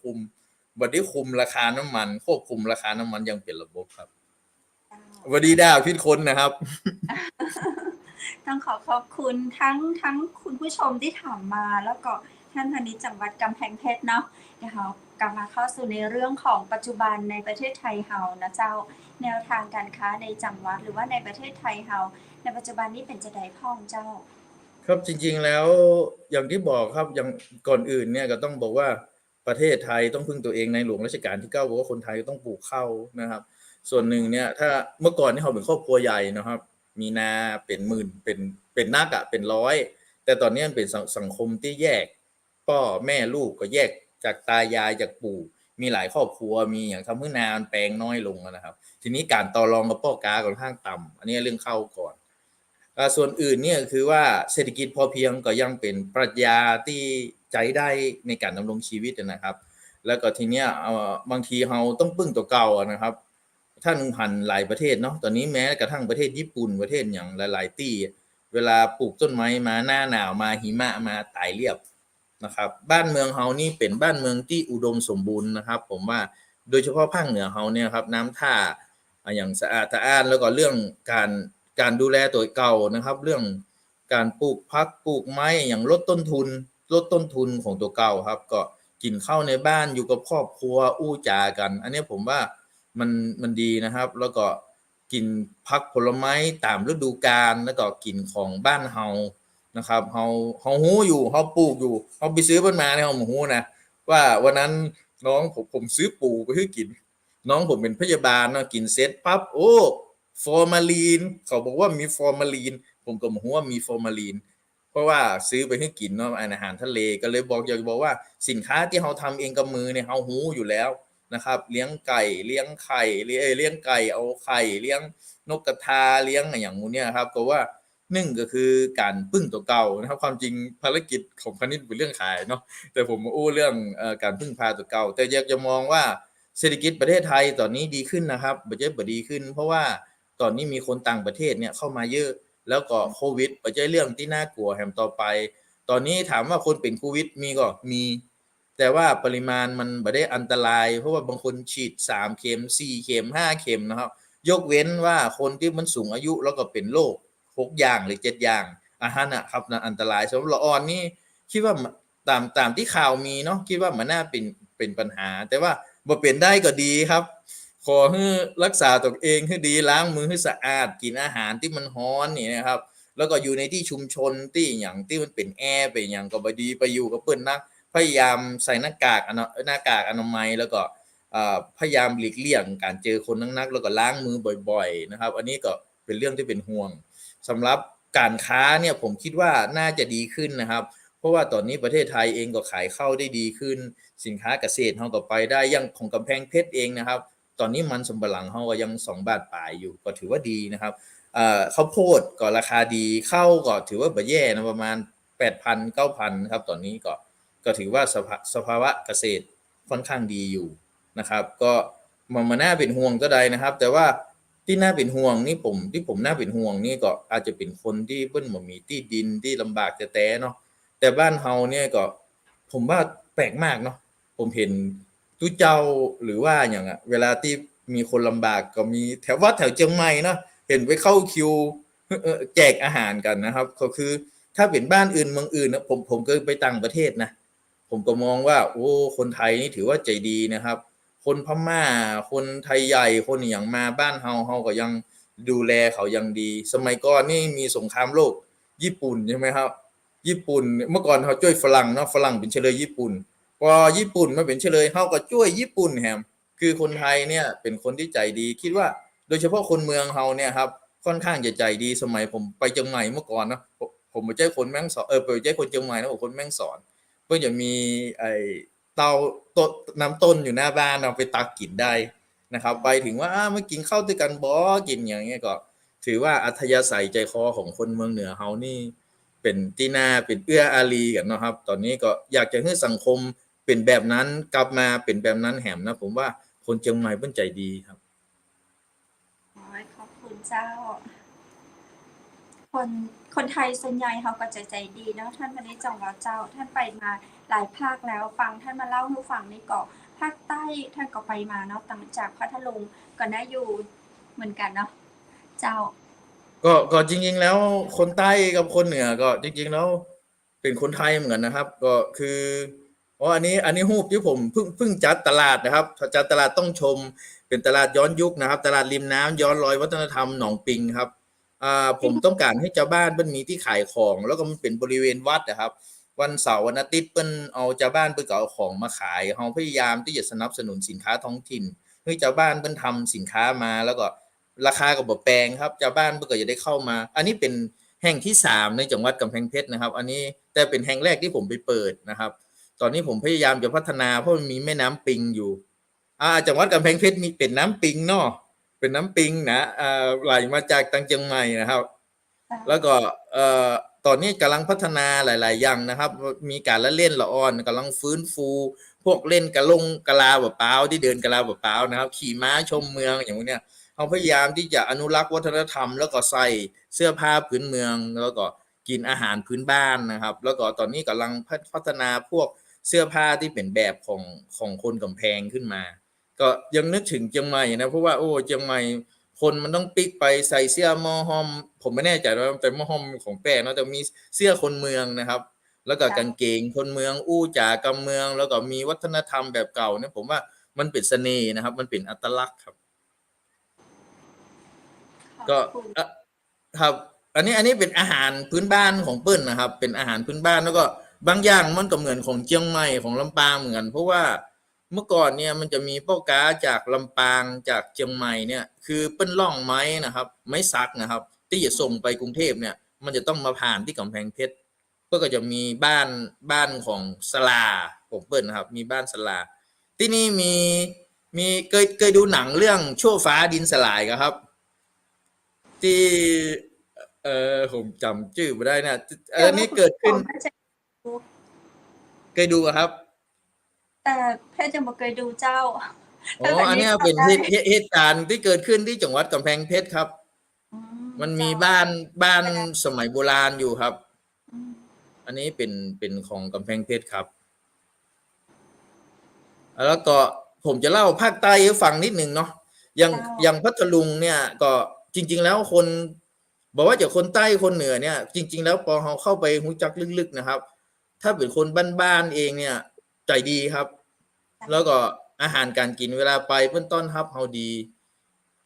คุมราคาน้ำมันควบคุมราคาน้ำมันอย่างเป็นระบบครับสวัสดีดาวพิษคนนะครับ ต้องขอบคุณทั้งคุณผู้ชมที่ถามมาแล้วก็ท่านพาณิชย์จังหวัดกำแพงเพชรเนาะเดี๋ยวเรากลับมาเข้าสู่ในเรื่องของปัจจุบันในประเทศไทยเฮานะเจ้าแนวทางการค้าในจังหวัดหรือว่าในประเทศไทยเฮาในปัจจุบันนี้เป็นจะได้พ่องเจ้าครับจริงๆแล้วอย่างที่บอกครับอย่างก่อนอื่นเนี่ยก็ต้องบอกว่าประเทศไทยต้องพึ่งตัวเองในหลวงรัชกาลที่ 9บอกว่าคนไทยต้องปลูกข้าวนะครับส่วนหนึ่งเนี่ยถ้าเมื่อก่อนนี่เราเป็นครอบครัวใหญ่นะครับมีนาเป็นหมื่นเป็นนักอ่ะเป็นร้อยแต่ตอนนี้มันเป็นสังคมที่แยกพ่อแม่ลูกก็แยกจากตายายจากปู่มีหลายครอบครัวมีอย่างทำให้นามันแปลงน้อยลงนะครับทีนี้การต่อรองกับพ่อกาค่อนข้างต่ำอันนี้เรื่องข้าวก่อนส่วนอื่นเนี่ยคือว่าเศรษฐกิจพอเพียงก็ยังเป็นปรัชญาที่ใจได้ในการดำรงชีวิตนะครับแล้วก็ทีเนี้ยบางทีเราต้องพึ่งตัวเก่านะครับท่านผ่านหลายประเทศเนาะตอนนี้แม้กระทั่งประเทศญี่ปุ่นประเทศอย่างหลายๆที่เวลาปลูกต้นไม้มาหน้าหนาวมาหิมะมาตายเรียบนะครับบ้านเมืองเฮานี่เป็นบ้านเมืองที่อุดมสมบูรณ์นะครับผมว่าโดยเฉพาะภาคเหนือเฮาเนี่ยครับน้ำท่าอย่างสะอาดสะอ้านแล้วก็เรื่องการดูแลตัวเก่านะครับเรื่องการปลูกพักปลูกไม้อย่างลดต้นทุนของตัวเก่าครับก็กินข้าวในบ้านอยู่กับครอบครัวอู้จากันอันนี้ผมว่ามันดีนะครับแล้วก็กินผักผลไม้ตามฤดูกาลแล้วก็กินของบ้านเฮานะครับเฮาฮู้อยู่เฮาปลูกอยู่เฮาไปซื้อมันมาเนี่ยเฮาบ่ฮู้นะว่าวันนั้นน้องผมซื้อปูไปให้กินน้องผมเป็นพยาบาลเนาะกินเสร็จปั๊บโอ้ฟอร์มาลีนเขาบอกว่ามีฟอร์มาลีนผมก็บ่ฮู้ว่ามีฟอร์มาลีนเพราะว่าซื้อไปให้กินเนาะอาหารทะเลก็เลยอยากจะบอกว่าสินค้าที่เฮาทำเองกับมือเนี่ยเฮาฮู้อยู่แล้วนะครับเลี้ยงไก่เลี้ยงไข่เลี้ยงไก่เอาไข่เลี้ยงนกกระทาเลี้ยงอย่างงูเนี่ยครับก็ว่า1ก็คือการพึ่งตัวเก่านะครับความจริงภารกิจของพาณิชย์เป็นเรื่องขายเนาะแต่ผมมาอู้เรื่องการพึ่งพาตัวเก่าแต่อยากจะมองว่าเศรษฐกิจประเทศไทยตอนนี้ดีขึ้นนะครับบ่ใช่บ่ดีขึ้นเพราะว่าตอนนี้มีคนต่างประเทศเนี่ยเข้ามาเยอะแล้วก็โควิดบ่ใช่เรื่องที่น่ากลัวแถมต่อไปตอนนี้ถามว่าคนเป็นโควิดมีแต่ว่าปริมาณมันบ่ได้อันตรายเพราะว่าบางคนฉีด3เข็ม4เข็ม5เข็มนะครับยกเว้นว่าคนที่มันสูงอายุแล้วก็เป็นโรค6อย่างหรือ7อย่างอันนั้นน่ะครับอันตรายสำหรับละอ่อนนี่คิดว่าตามที่ข่าวมีเนาะคิดว่ามันน่าเป็นปัญหาแต่ว่าบ่เป็นได้ก็ดีครับขอให้รักษาตัวเองให้ดีล้างมือให้สะอาดกินอาหารที่มันร้อนนี่นะครับแล้วก็อยู่ในที่ชุมชนที่อย่างที่มันเป็นแอร์เป็นหยังก็บ่ดีไปอยู่กับเพิ่นนะพยายามใส่หน้ากากอนามัยแล้วก็พยายามหลีกเลี่ยงการเจอคนนักๆแล้วก็ล้างมือบ่อยๆนะครับอันนี้ก็เป็นเรื่องที่เป็นห่วงสำหรับการค้าเนี่ยผมคิดว่าน่าจะดีขึ้นนะครับเพราะว่าตอนนี้ประเทศไทยเองก็ขายข้าวได้ดีขึ้นสินค้าเกษตรเฮาก็ไปได้อย่างของกำแพงเพชรเองนะครับตอนนี้มันสำปะหลังเฮาก็ยัง2บาทปลายอยู่ก็ถือว่าดีนะครับข้าวโพดก็ราคาดีข้าวก็ถือว่าบ่แย่นะประมาณ 8,000 9,000 ครับตอนนี้ก็ถือว่าสภาวะเกษตรค่อนข้างดีอยู่นะครับก็มันน่าเป็นห่วงก็ได้นะครับแต่ว่าที่น่าเป็นห่วงนี่ที่ผมน่าเป็นห่วงนี่ก็อาจจะเป็นคนที่เพิ่นบ่มีที่ดินที่ลำบากแต่เนาะแต่บ้านเฮาเนี่ยก็ผมว่าแปลกมากเนาะผมเห็นตู้เจ้าหรือว่าหยังอะเวลาที่มีคนลำบากก็มีแถวเชียงใหม่เนาะเห็นไปเข้าคิวแจกอาหารกันนะครับก็คือถ้าเป็นบ้านอื่นเมืองอื่นนะผมเคยไปต่างประเทศนะผมก็มองว่าโอ้คนไทยนี่ถือว่าใจดีนะครับคนพม่าคนไทยใหญ่คนอหยังมาบ้านเฮาก็ยังดูแลเขาอย่างดีสมัยก่อนนี่มีสงครามโลกญี่ปุ่นใช่ไหมครับญี่ปุ่นเมื่อก่อนเขาช่วยฝรั่งเนาะฝรั่งเป็นเฉลยญี่ปุ่นพอญี่ปุ่นมาเป็นเฉลยเฮาก็ช่วยญี่ปุ่นแฮมคือคนไทยเนี่ยเป็นคนที่ใจดีคิดว่าโดยเฉพาะคนเมืองเฮาเนี่ยครับ ค่อนข้างจะใจดีสมัยผมไปเชียงใหม่เมื่อก่อนเนาะผมไม่ใช่คนแม่ฮ่องสอนไปไม่ใช่คนเชียงใหม่นะผมคนแม่ฮ่องสอนเพื่อจะมีไอ้เตาต้นน้ำต้นอยู่หน้าบ้านเอาไปตักกินได้นะครับไปถึงว่ามากินข้าวด้วยกันบ่กินอย่างเงี้ยก็ถือว่าอัธยาศัยใจคอของคนเมืองเหนือเฮานี่เป็นที่น่าเป็นเอื้ออารีกันเนาะครับตอนนี้ก็อยากจะให้สังคมเป็นแบบนั้นกลับมาเป็นแบบนั้นแหมนะผมว่าคนเชียงใหม่เพิ่นใจดีครับขอบคุณเจ้าคนไทยส่วนใหญ่เขาก็ใจดีเนาะท่านพระนิจงเราเจ้าท่านไปมาหลายภาคแล้วฟังท่านมาเล่าให้ฟังนี่ก็ภาคใต้ท่านก็ไปมาเนาะต่างจากพัทลุงก็น่าอยู่เหมือนกันเนาะเจ้าก็จริงๆแล้วคนใต้กับคนเหนือก็จริงๆแล้วเป็นคนไทยเหมือนกันนะครับก็คืออันนี้รูปที่ผมเพิ่งจัดตลาดนะครับจัดตลาดต้องชมเป็นตลาดย้อนยุคนะครับตลาดริมน้ำย้อนรอยวัฒนธรรมหนองปิงครับผมต้องการให้ชาวบ้านเพิ่นมีที่ขายของแล้วก็มันเป็นบริเวณวัดนะครับวันเสาร์วันอาทิตย์เพิ่นเอาชาวบ้านเพิ่นก็เอาของมาขายเราพยายามที่จะสนับสนุนสินค้าท้องถิ่นให้ชาวบ้านเพิ่นทำสินค้ามาแล้วก็ราคาก็บ่แพงครับชาวบ้านเพิ่นก็จะได้เข้ามาอันนี้เป็นแห่งที่3ในจังหวัดกำแพงเพชรนะครับอันนี้แต่เป็นแห่งแรกที่ผมไปเปิดนะครับตอนนี้ผมพยายามจะพัฒนาเพราะมันมีแม่น้ำปิงอยู่จังหวัดกำแพงเพชรมีเป็นน้ำปิงเนาะเป็นน้ำปิงนะไหลมาจากทางเชียงใหม่นะครับแล้วก็ตอนนี้กำลังพัฒนาหลายๆอย่างนะครับมีการละเล่นละอ่อนกำลังฟื้นฟูพวกเล่นกะลงกะลาเปล่าที่เดินกะลาเปล่านะครับขี่ม้าชมเมืองอย่างพวกเนี้ยเราพยายามที่จะอนุรักษ์วัฒนธรรมแล้วก็ใส่เสื้อผ้าพื้นเมืองแล้วก็กินอาหารพื้นบ้านนะครับแล้วก็ตอนนี้กำลังพัฒนาพวกเสื้อผ้าที่เป็นแบบของคนกำแพงขึ้นมาก็ยังนึกถึงเชียงใหม่นะเพราะว่าโอ้เชียงใหม่คนมันต้องปิกไปใส่เสื้อหม้อห้อมผมไม่แน่ใจว่าแต่หม้อห้อมของแป้เนาะแต่มีเสื้อคนเมืองนะครับแล้วก็กางเกงคนเมืองอู้จ๋ากำเมืองแล้วก็มีวัฒนธรรมแบบเก่าเนี่ยผมว่ามันเป็นเสน่ห์นะครับมันเป็นอัตลักษณ์ครับก็ครับอันนี้เป็นอาหารพื้นบ้านของเปิ้นนะครับเป็นอาหารพื้นบ้านแล้วก็บางอย่างมันก็เหมือนของเชียงใหม่ของลำปางเหมือนเพราะว่าเมื่อก่อนเนี่ยมันจะมีพ่อค้าจากลำปางจากเชียงใหม่เนี่ยคือเปิ้นล่องไม้นะครับไม้สักนะครับที่จะส่งไปกรุงเทพเนี่ยมันจะต้องมาผ่านที่กำแพงเพชรก็จะมีบ้านของสลาของเปิ้นนะครับมีบ้านสลาที่นี่มีเคยดูหนังเรื่องชั่วฟ้าดินสลายครับที่ผมจำชื่อไม่ได้นะอันนี้เกิดขึ้นเคยดูครับแต่แพทย์ยังบ่เคยดูเจ้าอันนี้เป็นเหตุการณ์ที่เกิดขึ้นที่จังหวัดกำแพงเพชรครับมันมีบ้านสมัยโบราณอยู่ครับอันนี้เป็นของกำแพงเพชรครับแล้วก็ผมจะเล่าภาคใต้ให้ฟังนิดนึงเนาะอย่างพัทลุงเนี่ยก็จริงๆแล้วคนบอกว่าจากคนใต้คนเหนือเนี่ยจริงๆแล้วพอเราเข้าไปรู้จักลึกๆนะครับถ้าเป็นคนบ้านๆเองเนี่ยใจดีครับแล้วก็อาหารการกินเวลาไปเพิ่นต้อนรับเรา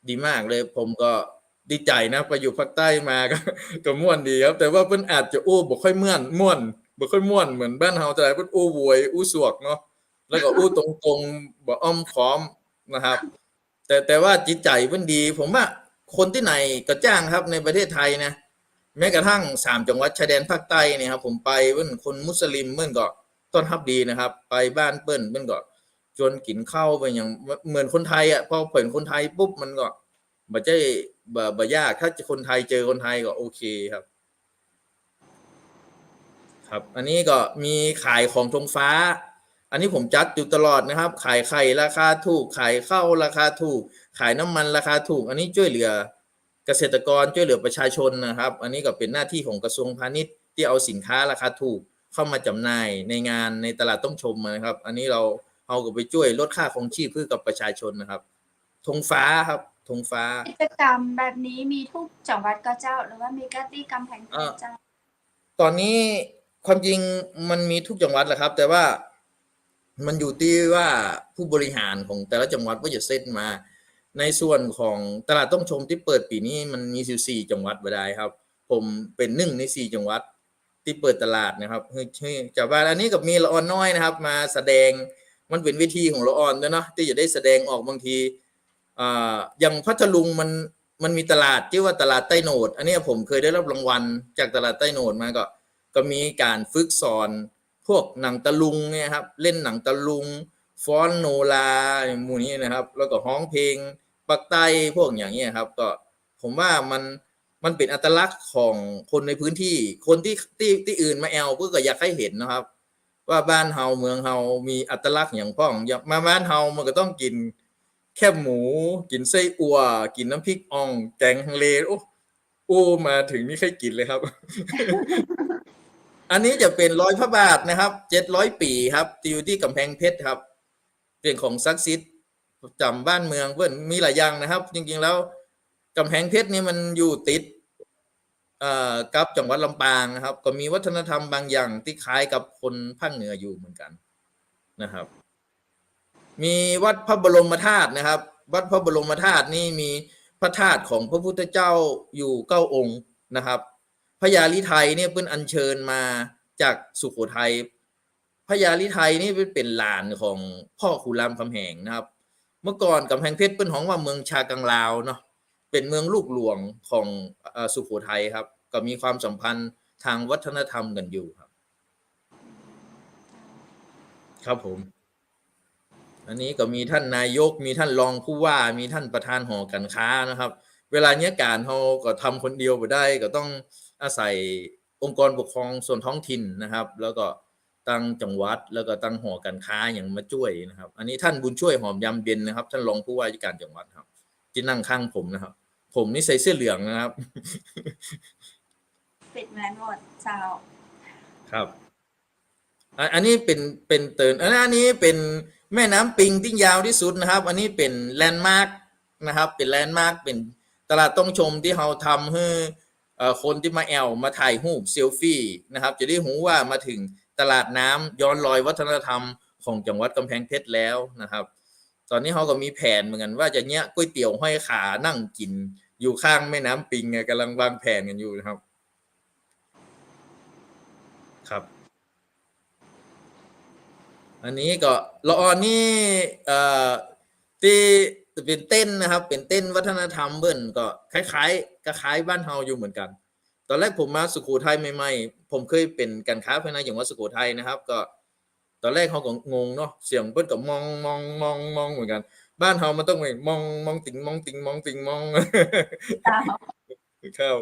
ดีมากเลยผมก็ดีใจนะไปอยู่ภาคใต้มาก็ม่วนดีครับแต่ว่าเพิ่นอาจจะบ่ค่อยม่วนบ่ค่อยม่วนเหมือนบ้านเราเท่าไรเพิ่นโวยสวกเนาะแล้วก็ตรงๆบ่อ้อมค้อมนะครับแต่ว่าจิตใจเพิ่นดีผมว่าคนที่ไหนก็จ้างครับในประเทศไทยนะแม้กระทั่ง3จังหวัดชายแดนภาคใต้เนี่ยครับผมไปเพิ่นคนมุสลิมเพิ่นก็ต้อนรับดีนะครับไปบ้านเพิ่นก็ชวนกินข้าวไปอย่างเหมือนคนไทยอ่ะพอเห็นคนไทยปุ๊บมันก็บ่ใช่บ่ยากถ้าคนไทยเจอคนไทยก็โอเคครับครับอันนี้ก็มีขายของธงฟ้าอันนี้ผมจัดอยู่ตลอดนะครับขายไข่ราคาถูกขายข้าวราคาถูกขายน้ำมันราคาถูกอันนี้ช่วยเหลือเกษตรกรช่วยเหลือประชาชนนะครับอันนี้ก็เป็นหน้าที่ของกระทรวงพาณิชย์ที่เอาสินค้าราคาถูกเข้ามาจำหน่ายในงานในตลาดต้องชมนะครับอันนี้เราเอาก็ไปช่วยลดค่าครองชีพเพื่อกับประชาชนนะครับธงฟ้าครับธงฟ้ากิจกรรมแบบนี้มีทุกจังหวัดก็เจ้าหรือว่ามีแค่ที่กำแพงเพชรเจ้าตอนนี้ความจริงมันมีทุกจังหวัดแหละครับแต่ว่ามันอยู่ที่ว่าผู้บริหารของแต่ละจังหวัดว่าจะเซตมาในส่วนของตลาดต้องชมที่เปิดปีนี้มันมี14จังหวัดบ่ได้ครับผมเป็น1ใน4จังหวัดที่เปิดตลาดนะครับจากว่าอันนี้กับมีละอ่อนน้อยนะครับมาแสดงมันเป็นวิธีของละอ่อนด้วยเนาะที่จะได้แสดงออกบางทีอย่างพัทลุงมัน มันมีตลาดชื่อว่าตลาดใต้โหนดอันนี้ผมเคยได้รับรางวัลจากตลาดใต้โหนดมาก็มีการฝึกสอนพวกหนังตะลุงเนี่ยครับเล่นหนังตะลุงฟ้อนโนราหมู่นี้นะครับแล้วก็ร้องเพลงปักใต้พวกอย่างเงี้ยครับก็ผมว่ามันเป็นอัตลักษณ์ของคนในพื้นที่คนที่อื่นมาแอลเพื่อก็อยากให้เห็นนะครับว่าบ้านเฮาเมืองเฮามีอัตลักษณ์อย่างพ้องอย่างมาบ้านเฮามันก็ต้องกินแคบหมูกินไส้อั่วกินน้ำพริกอ่องแกงฮังเลโอ้มาถึงนี่ใครกินเลยครับ อันนี้จะเป็นร้อยพระบาทนะครับ700 ปีครับที่อยู่ที่กำแพงเพชรครับเป็นของศักดิ์สิทธิ์จำบ้านเมืองเพื่อนมีหลายอย่างนะครับจริงๆแล้วกำแพงเพชรนี่มันอยู่ติดกับจังหวัดลำปางนะครับก็มีวัฒนธรรมบางอย่างที่คล้ายกับคนภาคเหนืออยู่เหมือนกันนะครับมีวัดพระบรมธาตุนะครับวัดพระบรมธาตุนี่มีพระธาตุของพระพุทธเจ้าอยู่9 องค์นะครับพญาลิไทยเนี่ยเพิ่นอัญเชิญมาจากสุโขทัยพญาลิไทยนี่เป็นหลานของพ่อขุนรามคำแหงนะครับเมื่อก่อนกำแพงเพชรเปิ้นฮ้องว่าเมืองชากังลาวเนาะเป็นเมืองลูกหลวงของสุโขทัยครับก็มีความสัมพันธ์ทางวัฒนธรรมกันอยู่ครับครับผมอันนี้ก็มีท่านนายกมีท่านรองผู้ว่ามีท่านประธานหอการค้านะครับเวลาเนี้ยการเฮาก็ทำคนเดียวบ่ได้ก็ต้องอาศัยองค์กรปกครองส่วนท้องถิ่นนะครับแล้วก็ตั้งจังหวัดแล้วก็ตั้งหอการค้าอย่างมาช่วยนะครับอันนี้ท่านบุญช่วยหอมยามเย็นนะครับท่านรองผู้ว่าราชการจังหวัดครับที่นั่งข้างผมนะครับผมนี่ใส่เสื้อเหลืองนะครับ ปิดแมนหมดเจ้า ครับอันนี้เป็นเตินอันนี้เป็นแม่น้ำปิงที่ยาวที่สุดนะครับอันนี้เป็นแลนด์มาร์คนะครับเป็นแลนด์มาร์คเป็นตลาดต้องชมที่เราทำให้คนที่มาแอลมาถ่ายรูปเซลฟี่นะครับจะได้รู้ว่ามาถึงตลาดน้ำย้อนรอยวัฒนธรรมของจังหวัดกำแพงเพชรแล้วนะครับตอนนี้เขาก็มีแผนเหมือนกันว่าจะเนี้ยก๋วยเตี๋ยวห้อยขานั่งกินอยู่ข้างแม่น้ำปิงกำลังวางแผนกันอยู่นะครับครับ อันนี้ก็ละออนนี่อที่เป็นเต้นนะครับเป็นเต้นวัฒนธรรมเบิ้นก็คล้ายบ้านเฮาอยู่เหมือนกันตอนแรกผมมาสุโขทัยใหม่ๆผมเคยเป็นการค้าภายในอย่างว่าสุโขทัยนะครับก็ตอนแรกเขาก็งงเนาะเสียงเปิ้นก็มองเหมือนกันบ้านเฮามันต้องมองติ่งมองติ่งมองติ่งมอง เจ้า ครับ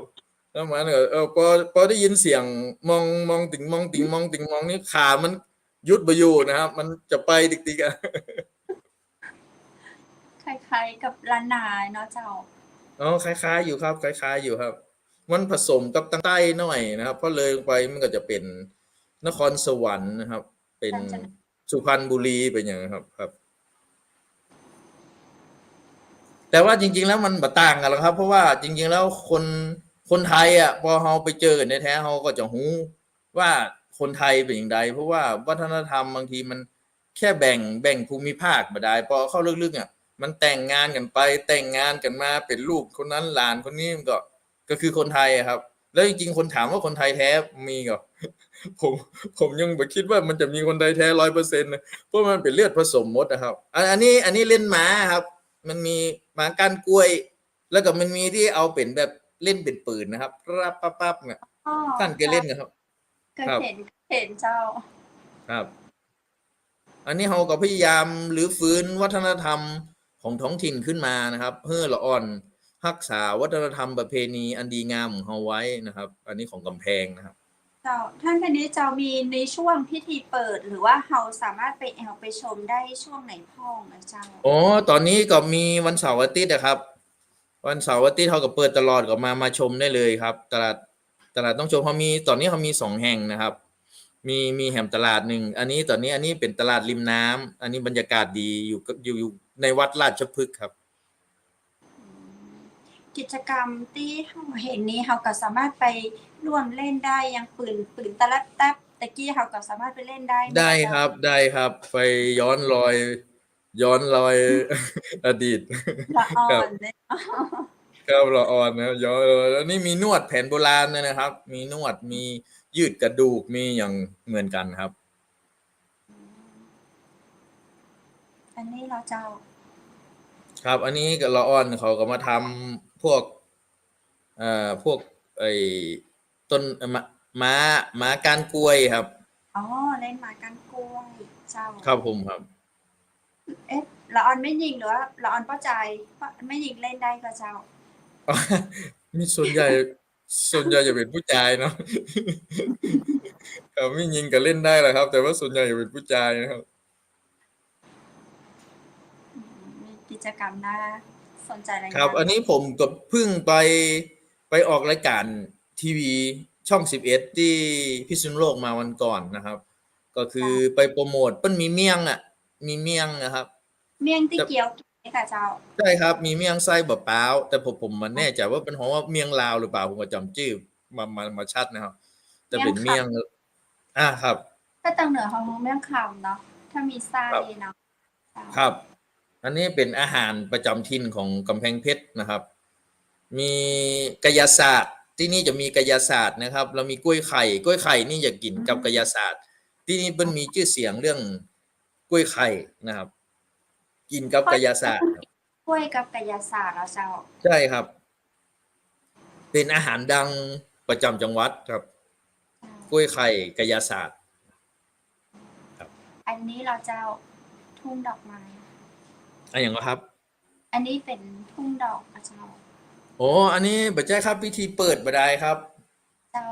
แล้วมันก็พอได้ยินเสียงมองติ่งมองติ่งมองติ่งมองนี่ขามันยุดบ่อยู่นะครับมันจะไปดิกๆอ่ะ คล้ายๆกับล้านนาเนาะเจ้า อ๋อคล้ายๆอยู่ครับคล้ายๆอยู่ครับมันผสมกับทางใต้หน่อยนะครับเพราะเลยลงไปมันก็จะเป็นนครสวรรค์นะครับเป็นสุพรรณบุรีเป็นอย่างนั้นครับแต่ว่าจริงๆแล้วมันบ่ต่างกันหรอกครับเพราะว่าจริงๆแล้วคนไทยอ่ะพอเราไปเจอกันแท้ๆเราก็จะรู้ว่าคนไทยเป็นอย่างไรเพราะว่าวัฒนธรรมบางทีมันแค่แบ่งภูมิภาคบ่ได้พอเข้าลึกๆอ่ะมันแต่งงานกันไปแต่งงานกันมาเป็นลูกคนนั้นหลานคนนี้มันก็คือคนไทยอะครับแล้วจริงๆคนถามว่าคนไทยแท้มีก็ ผมผมยังบ่คิดว่ามันจะมีคนไทยแท้100%นะเพราะมันเป็นเลือดผสมหมดนะครับอันนี้เล่นม้าครับมันมีม้าก้านกล้วย แล้วก็มันมีที่เอาเป็นแบบเล่นเป็นปืนนะครับปั๊บๆเนี่ยอ๋อท่านเคยเล่นกันครับเคยครับเห็นเจ้า ครับอันนี้เราก็พยายามรื้อฟื้นวัฒนธรรมของท้องถิ่นขึ้นมานะครับเพื่อละอ่อนรักษาวัฒนธรรมประเพณีอันดีงามของเราไว้นะครับ อันนี้ของกำแพงนะครับ เจ้าท่านคันนี้เจ้ามีในช่วงพิธีเปิดหรือว่าเราสามารถไปแอลไปชมได้ช่วงไหนพ้องนะเจ้า อ๋อตอนนี้ก็มีวันเสาร์อาทิตย์นะครับ วันเสาร์อาทิตย์เขาก็เปิดตลอดก็มาชมได้เลยครับ ตลาดต้องชมเขามีตอนนี้เขามี2แห่งนะครับ มีแห่งตลาดหนึ่งอันนี้เป็นตลาดริมน้ำอันนี้บรรยากาศดีอยู่ในวัดราชพฤกษ์ครับ กิจกรรมที่เราเห็นนี้เราก็สามารถไปร่วมเล่นได้อย่างปืนตะลัดแต๊บตะกี้เราก็สามารถไปเล่นได้ได้ครับไปย้อนรอย อดีต ละอ่อ ครับ นเลย ครับละอ่อนนะย้อนแล้วนี่มีนวดแผนโบราณด้วยนะครับ มีนวดมียืดกระดูกมีอย่างเหมือนกันครับ อันนี้เราเจ้า ครับ อันนี้ก็ละอ่อนเขาก็มาทำ พวกพวกไอ้ต้นม้าก้านกล้วยครับอ๋อเล่นหมากกันกล้วยเจ้าครับผมครับ เอ๊ะละออนไม่ยิงหรือว่าละออนป้าใจไม่ยิงเล่นได้ก็เจ้า มีส่วนใหญ่จะเป็นผู้ชายเนาะครับไม่ยิงก็เล่นได้แหละครับแต่ว่าส่วนใหญ่จะเป็นผู้ชายนะครับมีกิจกรรมน่าสนใจอะไรครับบ้างอันนี้ผมก็เพิ่งไปออกรายการทีวีช่อง11ที่พิษณุโลกมาวันก่อนนะครับก็คือไปโปรโมทเปิ้นมีเมี่ยงมีเมี่ยงนะครับเมี่ยงที่แต่เกี๊ยวค่ะเจ้าใช่ครับมีเมี่ยงไส้บะพร้าวแต่ผมมันแน่ใจว่าเป็นเพราะว่าเมี่ยงลาวหรือเปล่าผมก็จำชื่อมาชัดนะครับแต่เมี่ยงคเป็นเมี่ยงครับ ำถ้าทางเหนือเขาเรียกเมี่ยงคำเนาะถ้ามีไส้ครับเนาะเจ้าครับอันนี้เป็นอาหารประจำถิ่นของกำแพงเพชรนะครับมีกายศาสตร์ที่นี่จะมีกายศาสตร์นะครับเรามีกล้วยไข่นี่อยากกินกับกายศาสตร์ที่นี่เป็นมีชื่อเสียงเรื่องกล้วยไข่นะครับกินกับข้าวกายศาสตร์ครับกล้วยกับกายศาสตร์แล้วเจ้าใช่ครับเป็นอาหารดังประจำจังหวัดครับกล้วยไข่กายศาสตร์ครับอันนี้เราเจ้าทุ่งดอกไม้อย่างครับอันนี้เป็นทุ่งดอกเจ้าโอ้อันนี้บัจจัยครับพิธีเปิดบัไดครับเจ้า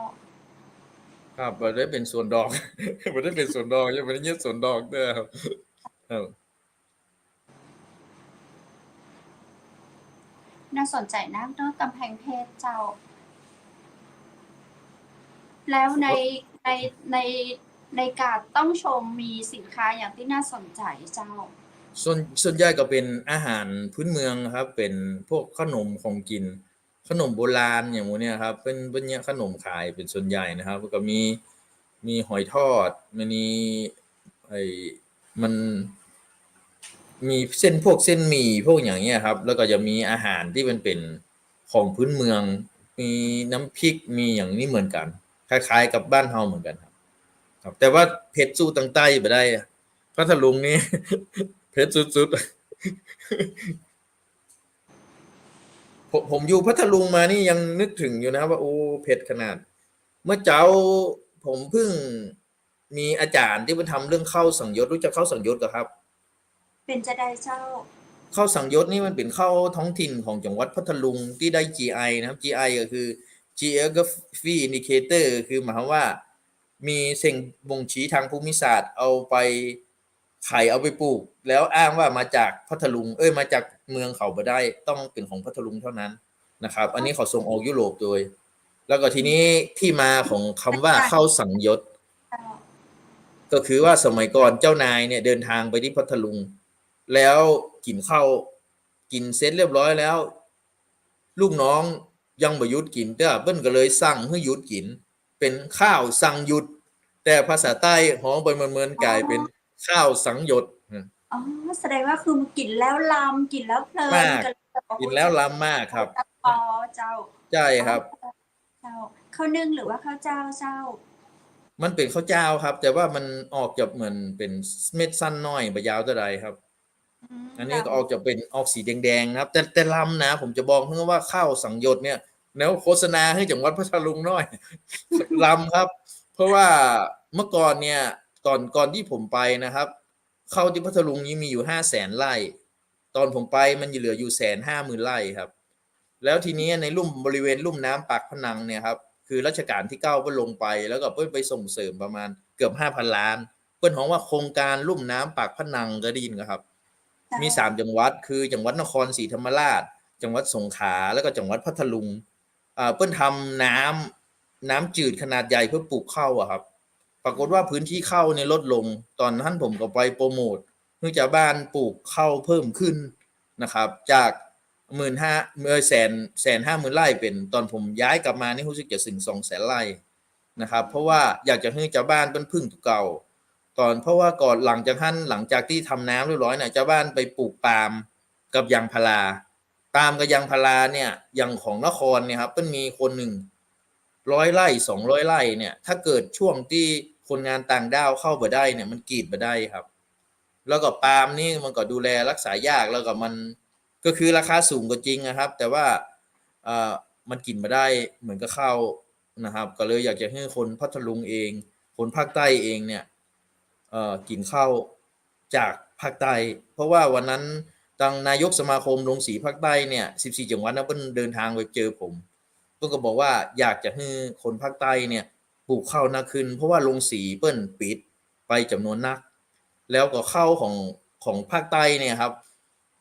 ครับบัได้เป็นสวนดอกบัได้เป็นสวนดอกยังไม่ได้เย็ดสวนดอกเด้อครับครับ น่าสนใจนะเนาะกำแพงเพชรเจ้า แล้วในในในการต้องชมมีสินค้าอย่างที่น่าสนใจเจ้าส่วนใหญ่ก็เป็นอาหารพื้นเมืองครับเป็นพวกขนมของกินขนมโบราณอย่างพวกเนี้ยครับเป็นเนี่ยขนมขายเป็นส่วนใหญ่นะครับแล้วก็มีหอยทอดมีไอ้มันมีเส้นหมี่พวกอย่างเงี้ยครับแล้วก็จะมีอาหารที่มันเป็นของพื้นเมืองมีน้ำพริกมีอย่างนี้เหมือนกันคล้ายๆกับบ้านเฮาเหมือนกันครับแต่ว่าเผ็ดสู้ทางใต้บ่ได้พัทลุงนี่เผ็ดสุดๆผมอยู่พัทลุงมานี่ยังนึกถึงอยู่นะว่าโอ้เผ็ดขนาดเมื่อเจ้าผมเพิ่งมีอาจารย์ที่มาทำเรื่องข้าวสังยศรู้จักข้าวสังยศครับเป็นจะได้เจ้าข้าวสังยศนี่มันเป็นข้าวท้องถิ่นของจังหวัดพัทลุงที่ได้ GI นะครับ GI ก็คือ Geography Indicator คือหมายความว่ามีสิ่งบ่งชี้ทางภูมิศาสตร์เอาไปเอาไปปลูกแล้วอ้างว่ามาจากพัทลุงมาจากเมืองเขาบ่ได้ต้องเป็นของพัทลุงเท่านั้นนะครับอันนี้เขาส่งออกยุโรปโดยแล้วก็ทีนี้ที่มาของคำว่าข้าวสังยศก็คือว่าสมัยก่อนเจ้านายเนี่ยเดินทางไปที่พัทลุงแล้วกินข้าวกินเสร็จเรียบร้อยแล้วลูกน้องยังบ่หยุดกินเด้อเปิ้นก็เลยสั่งให้หยุดกินเป็นข้าวสั่งหยุดแต่ภาษาใต้ฮ้องไปเหมือนๆกลายเป็นข้าวสังยศอ๋อแสดงว่าคือกินแล้วลำกินแล้วเพลินมากกินแล้วล้ำมากครับอ๋อเจ้าใช่ครับเจ้าข้าวนึ่งหรือว่าข้าวเจ้าเจ้ามันเป็นข้าวเจ้าครับแต่ว่ามันออกจะเหมือนเป็นเม็ดสั้นน้อยบ่ยาวเท่าใดครับอันนี้ก็ออกจะเป็นออกสีแดงๆนะครับแต่ลำนะผมจะบอกเพื่อว่าข้าวสังยศเนี่ยแล้วโฆษณาให้จังหวัดพัทลุงน้อยลำครับเพราะว่าเมื่อก่อนเนี่ยก่อนที่ผมไปนะครับข้าวที่พัทลุงนี้มีอยู่500,000 ไร่ตอนผมไปมันเหลืออยู่150,000 ไร่ครับแล้วทีนี้ในบริเวณลุ่มน้ำปากพนังเนี่ยครับคือรัชกาลที่9เพิ่นลงไปแล้วก็เพิ่นไปส่งเสริมประมาณเกือบ 5,000 ล้านเพิ่นฮ้องว่าโครงการลุ่มน้ำปากพนังเคยได้ยินครับมี3จังหวัดคือจังหวัดนครศรีธรรมราชจังหวัดสงขลาแล้วก็จังหวัดพัทลุงเพิ่นทำน้ำจืดขนาดใหญ่เพื่อปลูกข้าวอะครับปรากฏว่าพื้นที่ข้าวเนี่ยลดลงตอนนั้นผมก็ไปโปรโมทเพื่อจะบ้านปลูกข้าวเพิ่มขึ้นนะครับจาก150,000 ไร่เป็นตอนผมย้ายกลับมานี่รู้สึกจะถึง200,000 ไร่นะครับเพราะว่าอยากจะให้ชาวบ้านเป็นพึ่งเก่าเพราะว่าก่อนหลังจากที่ทำน้ำเรียบร้อยเนี่ยชาวบ้านไปปลูกปาล์มกับยางพาราปาล์มกับยางพาราเนี่ยอย่างของนครเนี่ยครับมันมีคนหนึ่ง100 ไร่200 ไร่เนี่ยถ้าเกิดช่วงที่คนงานต่างด้าวเข้าบ่ได้เนี่ยมันกรีดบ่ได้ครับแล้วก็ปาล์มนี่มันก็ดูแลรักษายากแล้วก็มันก็คือราคาสูงก็จริงนะครับแต่ว่า อ่ามันกินมาได้เหมือนกับข้าวนะครับก็เลยอยากจะให้คนพัทลุงเองคนภาคใต้เองเนี่ยกินข้าวจากภาคใต้เพราะว่าวันนั้นทางนายกสมาคมโรงสีภาคใต้เนี่ย14จังหวัดนะเพิ่นเดินทางไปเจอผมเพิ่นก็บอกว่าอยากจะให้คนภาคใต้เนี่ยปลูกข้าวนักขึ้นเพราะว่าโรงสีเปิ้นปิดไปจำนวนนักแล้วก็ข้าวของภาคใต้เนี่ยครับ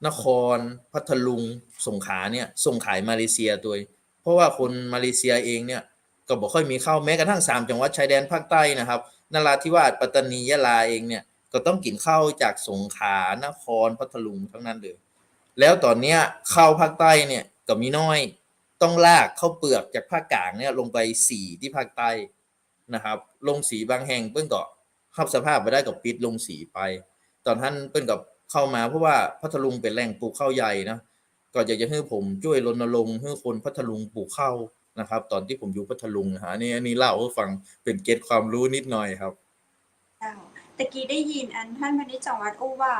นครพัทลุงสงขลาเนี่ยส่งขายมาเลเซียตัวเพราะว่าคนมาเลเซียเองเนี่ยก็บ่ค่อยมีข้าวแม้กระทั่ง3จังหวัดชายแดนภาคใต้นะครับนราธิวาสปัตตานียะลาเองเนี่ยก็ต้องกินข้าวจากสงขลานครพัทลุงทั้งนั้นเลยแล้วตอนเนี้ยข้าวภาคใต้เนี่ยก็มีน้อยต้องลากข้าวเปลือกจากภาคกลางเนี่ยลงไปสีที่ภาคใต้นะครับลงสีบางแห่งเพิ่นก็รับสภาพบ่ได้ก็ปิดลงสีไปตอนท่านเพิ่นก็เข้ามาเพราะว่าพัทลุงเป็นแหล่งปลูกข้าวใหญ่นะก็อยากจะให้ผมช่วยรณรงค์ให้คนพัทลุงปลูกข้าวนะครับตอนที่ผมอยู่พัทลุงนะฮะอันนี้เล่าให้ฟังเป็นเกร็ดความรู้นิดหน่อยครับเจ้าตะกี้ได้ยินอันท่านพนิจจังหวัดอู้ว่า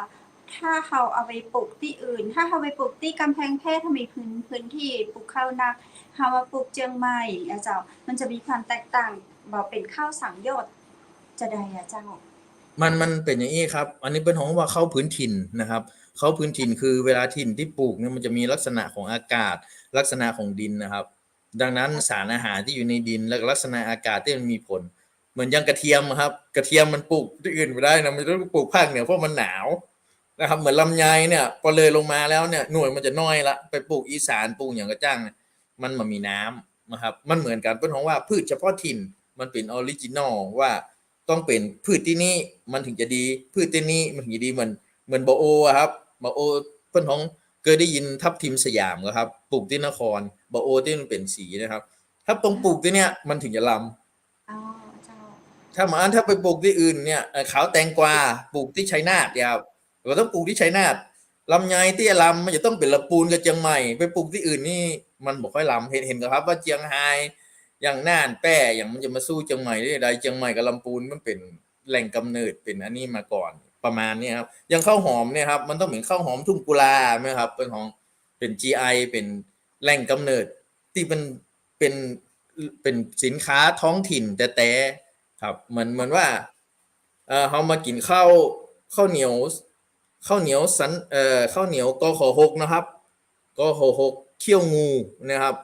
ถ้าเขาเอาไปปลูกที่อื่นถ้าเขาไปปลูกที่กำแพงเพชรถ้ามีพื้นที่ปลูกข้าวนักเขามาปลูกเชียงใหม่อะเจ้ามันจะมีความแตกต่างบ่เป็นข้าวสังโยชน์จะใดอะเจ้ามันเป็นอย่างนี้ครับอันนี้เป็นของว่าเข้าพื้นถิ่นนะครับเข้าพื้นถิ่นคือเวลาถิ่นที่ปลูกเนี่ยมันจะมีลักษณะของอากาศลักษณะของดินนะครับดังนั้นสารอาหารที่อยู่ในดินและลักษณะอากาศที่มันมีผลเหมือนอย่างกระเทียมครับกระเทียมมันปลูกที่อื่นไม่ได้นะมันต้องปลูกภาคเหนือเพราะมันหนาวนะครับเหมือนลำไยเนี่ยพอเลยลงมาแล้วเนี่ยหน่วยมันจะน้อยละไปปลูกอีสานปลูกอย่างกระจ้างมันมีน้ำนะครับมันเหมือนกันเป็นของว่าพืชเฉพาะถิ่นมันเป็นออริจินอลว่า ต้องเป็นพืชที่นี่มันถึงจะดีพืชที่นี่มันถึงจะดีเหมือนบอโอครับบอโอเพื่อนของเคยได้ยินทับทิมสยามครับปลูกที่นครบอโอที่มันเป็นสีนะครับถ้าตรงปลูกที่เนี้ยมันถึงจะลอ๋อเจ้าำถ้าไปปลูกที่อื่นเนี่ยขาวแตงกวาปลูกที่ชัยนาทครับเราต้องปลูกที่ชัยนาทลำไยที่ลำมันจะต้องเป็นละปูนกับเชียงใหม่ไปปลูกที่อื่นนี่มันบอกค่อยลำเห็นครับว่าเชียงไฮ้อย่างน่านแป้อย่างมันจะมาสู้เชียงใหม่ได้ใดเชียงใหม่กับลำพูนมันเป็นแหล่งกำเนิดเป็นอันนี้มาก่อนประมาณนี้ครับอย่างข้าวหอมเนี่ยครับมันต้องเป็นข้าวหอมทุ่งกุลาไหมครับเป็นของเป็น GI เป็นแหล่งกำเนิดที่เป็นเป็นสินค้าท้องถิ่นแต่ครับเหมือนว่าเขามากินข้าวเหนียวข้าวเหนียวสันข้าวเหนียวกขหกนะครับกขหกเขี้ยวงูนะครับ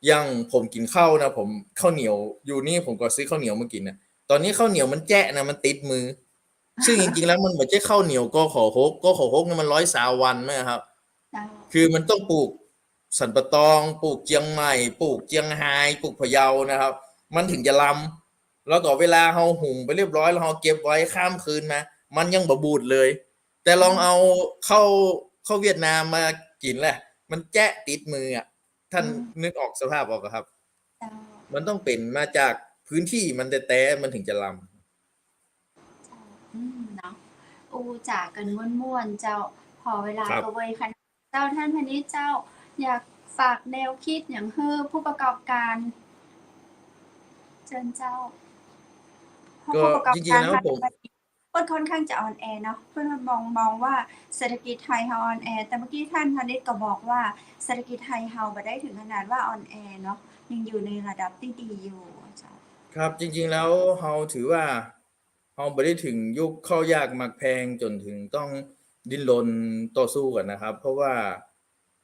ยังผมกินข้าวนะผมข้าวเหนียวอยู่นี่ผมก็ซื้อข้าวเหนียวมากินนะตอนนี้ข้าวเหนียวมันแจ๊ะนะมันติดมือซึ่งจริงๆแล้วมันเหมือนจะข้าวเหนียวกขหกนี่มัน120 วันไหมครับเจ้าคือมันต้องปลูกสันปะตองปลูกเจียงใหม่ปลูกเจียงไฮ้ปลูกพะเยานะครับมันถึงจะลำแล้วก็เวลาเราหุงไปเรียบร้อยแล้วเราเก็บไว้ข้ามคืนมามันยังบบูดเลยแต่ลองเอาเข้าเวียดนามมากินแหละมันแจ๊ะติดมืออ่ะท่านนึกออกสภาพออกครับเจ้ามันต้องเป็นมาจากพื้นที่มันแต่มันถึงจะลเนาะอู้จากกันม่วนๆเจ้าพอเวลาำครับก็เว้ยค่ะเจ้าท่านพนิจเจ้าอยากฝากแนวคิดอย่างให้ผู้ประกอบการเชิญเจ้าเพราะก็ผู้ประกอจบการไทยริงๆแล้วผม เพิ่นค่อนข้างจะอ่อนแอเนาะเพิ่นมองว่าเศรษฐกิจไทยเฮาอ่อนแอแต่เมื่อกี้ท่านพาณิชย์ก็บอกว่าเศรษฐกิจไทยเฮาบ่ได้ถึงขนาดว่าอ่อนแอเนาะยังอยู่ในระดับที่ดีอยู่เจ้าครับจริงๆแล้วเราถือว่าเราไม่ได้ถึงยุคข้าวยากหมากแพงจนถึงต้องดิ้นรนต่อสู้กันนะครับเพราะว่า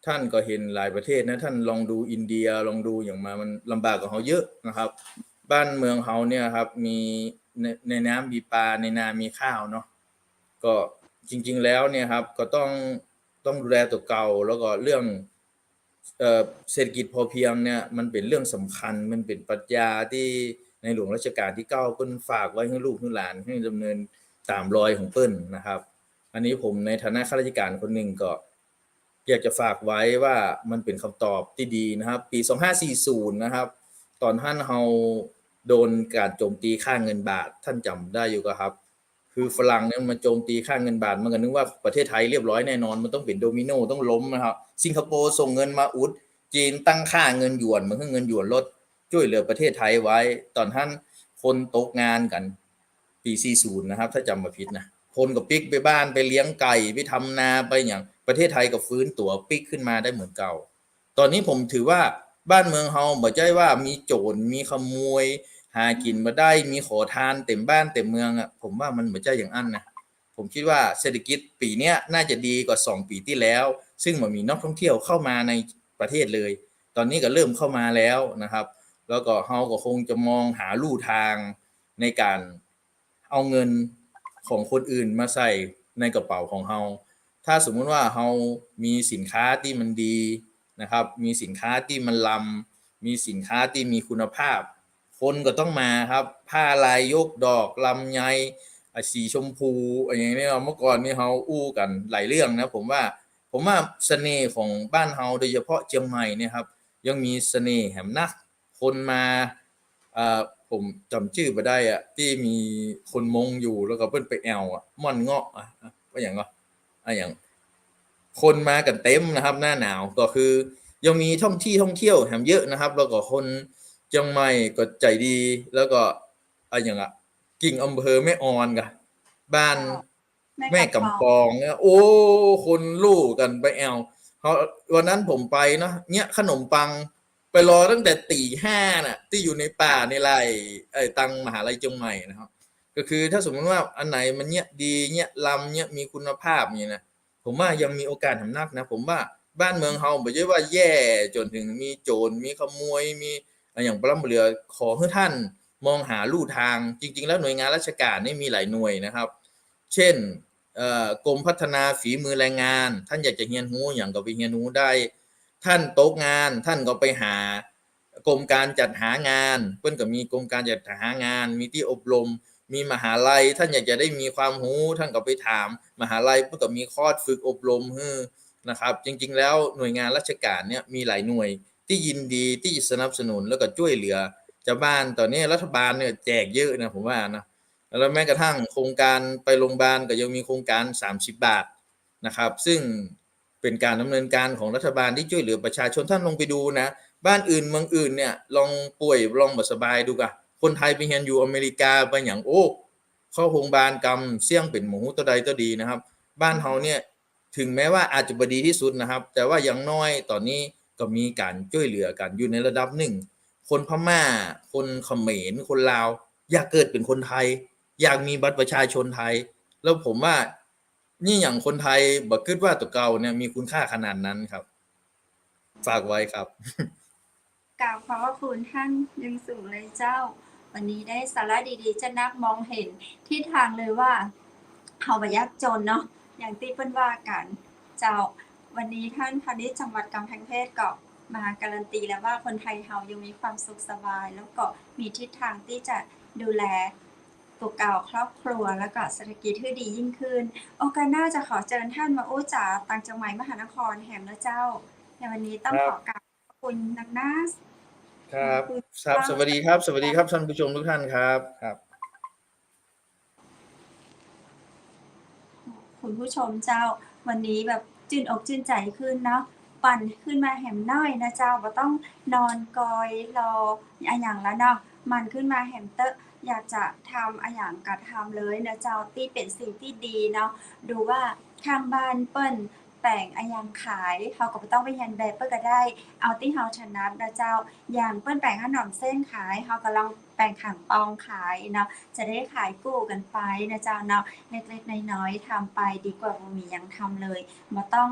ท่านก็เห็นหลายประเทศนะท่านลองดูอินเดียลองดูอย่างมามันลำบากกว่าเราเยอะนะครับบ้านเมืองเราเนี่ยครับมีในน้ำมีปลาในนามีข้าวเนาะก็จริงๆแล้วเนี่ยครับก็ต้องดูแลตัวเก่าแล้วก็เรื่องเศรษฐกิจพอเพียงเนี่ยมันเป็นเรื่องสำคัญมันเป็นปรัชญาที่ในหลวงรัชกาลที่9เปิ้นฝากไว้ให้ลูกให้หลานให้ดำเนินตามรอยของเปิ้นนะครับอันนี้ผมในฐานะข้าราชการคนหนึ่งก็อยากจะฝากไว้ว่ามันเป็นคำตอบที่ดีนะครับปี2540นะครับตอนท่านเราโดนการโจมตีค่าเงินบาทท่านจำได้อยู่ครับคือฝรั่งเนี่ยมันโจมตีค่าเงินบาทมันก็นึกว่าประเทศไทยเรียบร้อยแน่นอนมันต้องเป็นโดมิโนต้องล้มนะครับสิงคโปร์ส่งเงินมาอุดจีนตั้งค่าเงินหยวนมันคือเงินหยวนลดช่วยเหลือประเทศไทยไว้ตอนท่านคนตกงานกันปี40นะครับถ้าจำไม่ผิดนะคนก็ปิกไปบ้านไปเลี้ยงไก่ไปทำนาไปอย่างประเทศไทยก็ฟื้นตัวปิกขึ้นมาได้เหมือนเก่าตอนนี้ผมถือว่า บ้านเมืองเฮาบ่ใช่ว่ามีโจรมีขโมยหากินบ่ได้มีขอทานเต็มบ้านเต็มเมืองอ่ะผมว่ามันบ่ใช่อย่างนั้นนะผมคิดว่าเศรษฐกิจปีเนี้ยน่าจะดีกว่า2ปีที่แล้วซึ่งบ่มีนักท่องเที่ยวเข้ามาในประเทศเลยตอนนี้ก็เริ่มเข้ามาแล้วนะครับแล้วก็เฮาก็คงจะมองหาลู่ทางในการเอาเงินของคนอื่นมาใส่ในกระเป๋าของเฮาถ้าสมมุติว่าเฮามีสินค้าที่มันดีนะครับมีสินค้าที่มันล้ำมีสินค้าที่มีคุณภาพคนก็ต้องมาครับผ้าลายยกดอกลำไยสีชมพูอย่างนี้เมื่อก่อนนี่เฮาอู้กันหลายเรื่องนะผมว่าเสน่ห์ของบ้านเฮาโดยเฉพาะเชียงใหม่เนี่ยครับยังมีเสน่ห์แหมนักคนมาผมจำชื่อบ่ได้อ่ะที่มีคนมงอยู่แล้วก็เพิ่นไปแอวอ่ะม่อนเงาะว่าหยังก็อย่างคนมากันเต็มนะครับหน้าหนาวก็คือยังมีท่องเที่ยวแถมเยอะนะครับแล้วก็คนเชียงใหม่ก็ใจดีแล้วก็อย่างกิ่งอำเภอแม่ออนกะบ้านแม่กำปองเนี่ยโอ้คนลู่กันไปแอวเพราะวันนั้นผมไปเนาะเนี่ยขนมปังไปรอตั้งแต่ตีห้าน่ะที่อยู่ในป่าในไร่ตังมหาลัยเชียงใหม่นะครับก็คือถ้าสมมติว่าอันไหนมันเนี่ยดีเนี่ยลำเนี่ยมีคุณภาพเนี่ยนะผมว่ายังมีโอกาสทำนักนะผมว่าบ้านเมืองเฮาไม่ใช่ว่าแย่จนถึงมีโจรมีขโมยมีอย่างปล้ำเรือขอให้ท่านมองหาลู่ทางจริงๆแล้วหน่วยงานราชการนี่มีหลายหน่วยนะครับเช่นกรมพัฒนาฝีมือแรงงานท่านอยากจะเรียนรู้อย่างก็ไปเรียนรู้ได้ท่านตกงานท่านก็ไปหากรมการจัดหางานเพิ่นก็มีกรมการจัดหางานมีที่อบรมมีมหาลัยท่านอยากจะได้มีความรู้ท่านก็ไปถามมหาลัยเพิ่นก็มีคอร์สฝึกอบรมให้นะครับจริงๆแล้วหน่วยงานราชการเนี่ยมีหลายหน่วยที่ยินดีที่จะสนับสนุนแล้วก็ช่วยเหลือชาวบ้านตอนนี้รัฐบาลเนี่ยแจกเยอะนะผมว่านะแล้วแม้กระทั่งโครงการไปโรงพยาบาลก็ยังมีโครงการ30บาทนะครับซึ่งเป็นการดำเนินการของรัฐบาลที่ช่วยเหลือประชาชนท่านลองไปดูนะบ้านอื่นเมืองอื่นเนี่ยลองป่วยลองบ่สบายดูกะคนไทยไปเรียนอยู่อเมริกาไปหยังโอ้เข้าโรงพยาบาลกำเสี่ยงเป็นหมูตัวใดตัวดีนะครับบ้านเฮาเนี่ยถึงแม้ว่าอาจจะบ่ดีที่สุดนะครับแต่ว่าอย่างน้อยตอนนี้ก็มีการช่วยเหลือกันอยู่ในระดับหนึ่งคนพม่าคนเขมรคนลาวอยากเกิดเป็นคนไทยอยากมีบัตรประชาชนไทยแล้วผมว่านี่อย่างคนไทยบ่คิดว่าตัวเก่าเนี่ยมีคุณค่าขนาดนั้นครับฝากไว้ครับ กราบขอบพระคุณท่านยังสูงเลยเจ้าวันนี้ได้สาระดีๆจะนักมองเห็นทิศทางเลยว่าเฮาบ่ยากจนเนาะอย่างที่เพิ่นว่ากันเจ้าวันนี้ท่านพาณิชย์จังหวัดกำแพงเพชรก็มาการันตีแล้วว่าคนไทยเฮายังมีความสุขสบายแล้วก็มีทิศทางที่จะดูแลตัวเก่าครอบครัวแล้วก็เศรษฐกิจที่ดียิ่งขึ้นโอกาสหน้าจะขอเชิญท่านมาอู้จ๋าต่างจังหวัดมหานครแห่งนะเจ้าในวันนี้ต้องขอกราบขอบคุณนักนัก ครับครับสวัสดีครับสวัสดีครับท่านผู้ชมทุกท่านครับครับคุณผู้ชมเจ้าวันนี้แบบจื่นอกจื่นใจขึ้นเนาะปั่นขึ้นมาแหมน้อยนะเจ้าบ่ต้องนอนกอยรออะหยังแล้วเนาะมันขึ้นมาแหมเตอะอยากจะทำอะหยังก็ทำเลยนะเจ้าที่เป็นสิ่งที่ดีเนาะดูว่าข้างบ้านเปิ้นแปลงอะหยังขายเฮาก็บ่ต้องไปเรียนแบบเปิ้นก็ได้เอาที่เฮาถนัดนะเจ้าอย่างเปิ้นแปลงขนมเส้นขายเฮาก็ลองแปลงขางปองขายเนาะจะได้ขายกู้กันไปนะเจ้าเนาะเล็กๆน้อยๆทำไปดีกว่าบ่มีหยังทำเลยบ่ต้อง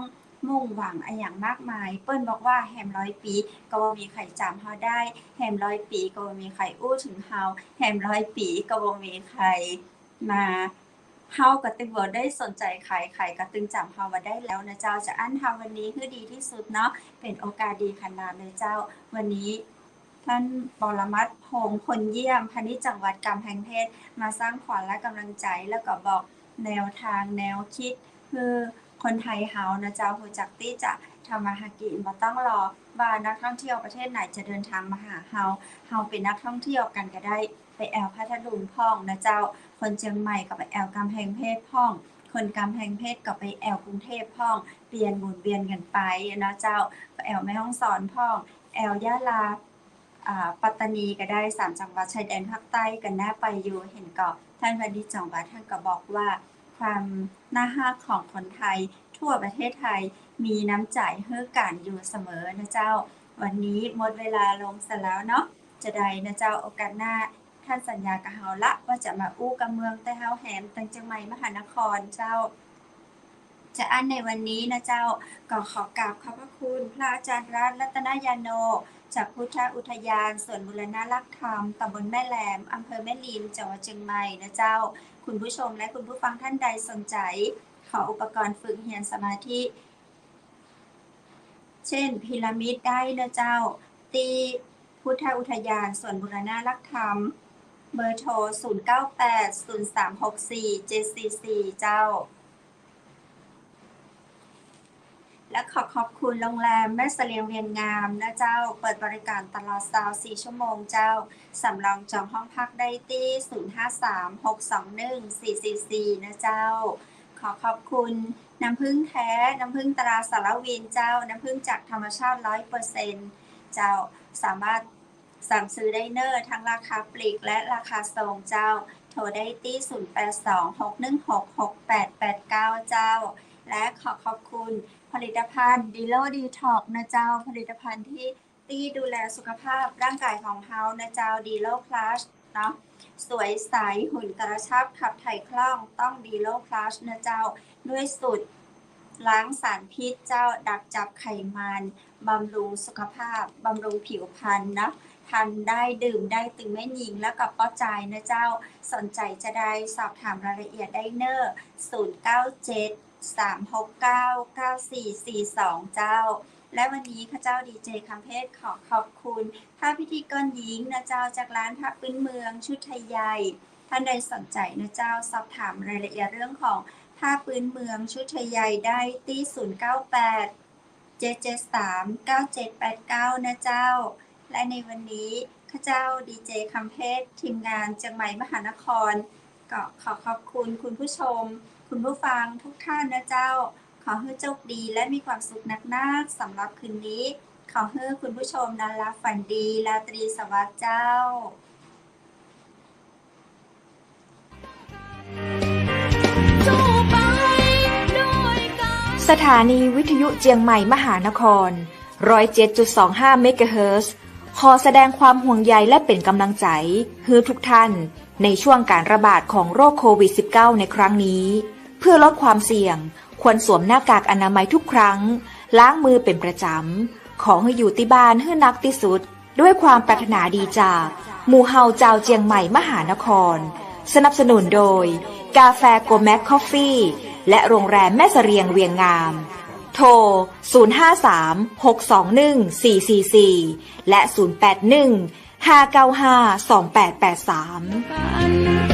มุ่งหวังอะหยังมากมายเปิ้นบอกว่าแหม100ปีก็บ่มีใครจำเฮาได้แหม100ปีก็บ่มีใครอู้ถึงเฮาแหม100ปีก็บ่มีใครมาเฮาก็ตึงบ่ได้สนใจใครก็ตึงจำเฮาบ่ได้แล้วนะเจ้าจะอั้นทำวันนี้คือดีที่สุดเนาะเป็นโอกาสดีขนาดเลยเจ้าวันนี้ท่านปรมัตถ์ พงษ์ พลเยี่ยมพาณิชย์จังหวัดกำแพงเพชรมาสร้างขวัญและกำลังใจแล้วก็บอกแนวทางแนวคิดคือคนไทยเฮานะเจ้ารู้จักที่จะทำมาหากินบ่ต้องรอว่านักท่องเที่ยวประเทศไหนจะเดินทางมาหาเฮาเป็นนักท่องเที่ยวกันก็ได้ไปแอวพัทลุงพ้องนะเจ้าคนเชียงใหม่ก็ไปแอวกำแพงเพชรพ้องคนกำแพงเพชรก็ไปแอวกรุงเทพพ้องเปลี่ยนหมุนเวียนกันไปนะเจ้าไปแอวแม่ฮ่องสอนพ้องแอวยะลาปัตตานีก็ได้3จังหวัดชายแดนภาคใต้ก็น่าไปอยู่เห็นก็ท่านพาณิชย์จังหวัดท่านก็บอกว่าความน่ารักของคนไทยทั่วประเทศไทยมีน้ำใจให้กันอยู่เสมอนะเจ้า วันนี้หมดเวลาลงซะแล้วเนาะจะได้นะเจ้าโอกาสหน้าท่านสัญญากับเฮาละว่าจะมาอู้กับเมืองแต่เฮาแหมตั้งเชียงใหม่มหานครเจ้าจะอันในวันนี้นะเจ้าก็ขอกราบขอบพระคุณพระอาจารย์รัตนยาโนจากพุทธอุทยานสวนบูรณะรักธรรมตำบลแม่แหลมอำเภอแม่ริมจังหวัดเชียงใหม่นะเจ้าคุณผู้ชมและคุณผู้ฟังท่านใดสนใจขออุปกรณ์ฝึกเรียนสมาธิเช่นพีระมิดได้นะเจ้าตีพุทธอุทยานสวนบูรณะรักธรรมเบอร์โทร 0980347744 เจ้าและขอบคุณโรงแรมแม่เสลียงเวียงงามนะเจ้าเปิดบริการตลอด24 ชั่วโมงเจ้าสำรองจองห้องพักได้ที่053-621-444 นะเจ้าขอบคุณน้ำผึ้งแท้น้ำผึ้งตราสารวินเจ้าน้ำผึ้งจากธรรมชาติ 100% เจ้าสามารถสั่งซื้อได้เนอร์ทั้งราคาปลีกและราคาส่งเจ้าโทรได้ที่082-616-6889 เจ้าและขอบคุณผลิตภัณฑ์ดีโลดีท็อกนะเจ้าผลิตภัณฑ์ที่ดูแลสุขภาพร่างกายของเฮานะเจ้าดีโลพลัสเนาะสวยใสหุ่นกระชับขับถ่ายคล่องต้องดีโลพลัสนะเจ้าด้วยสูตรล้างสารพิษเจ้าดักจับไขมันบำรุงสุขภาพบำรุงผิวพรรณนะทานได้ดื่มได้ตึงแม่หญิงแล้วกับป้อใจนะเจ้าสนใจจะได้สอบถามรายละเอียดได้เนอร์097-369-9442 เจ้าและวันนี้ข้าเจ้าดีเจคำเพชรขอบคุณผ้าพิธีกรหญิงนะเจ้าจากร้านผ้าพื้นเมืองชุดไทยใหญ่ท่านใดสนใจนะเจ้าสอบถามรายละเอียดเรื่องของผ้าพื้นเมืองชุดไทยใหญ่ได้ที่098-773-9789 นะเจ้าและในวันนี้ข้าเจ้าดีเจคำเพชรทีมงานเชียงใหม่มหานครก็ขอบคุณคุณผู้ชมคุณผู้ฟังทุกท่านนะเจ้าขอให้โชคดีและมีความสุขนักๆสำหรับคืนนี้ขอให้คุณผู้ชมนอนหลับฝันดีราตรีสวัสดิ์เจ้าสถานีวิทยุเจียงใหม่มหานคร 107.25 เมกะเฮิรตซ์ ขอแสดงความห่วงใยและเป็นกำลังใจให้ทุกท่านในช่วงการระบาดของโรคโควิด -19 ในครั้งนี้เพื่อลดความเสี่ยงควรสวมหน้ากากอนามัยทุกครั้งล้างมือเป็นประจำขอให้อยู่ที่บ้านให้นักที่สุดด้วยความปรารถนาดีจากหมู่เฮาเจ้าเจียงใหม่มหานครสนับสนุนโดยกาแฟโกแม็กคอฟฟี่และโรงแรมแม่เสรียงเวียงงามโทร 053-621-444 และ 081-595-2883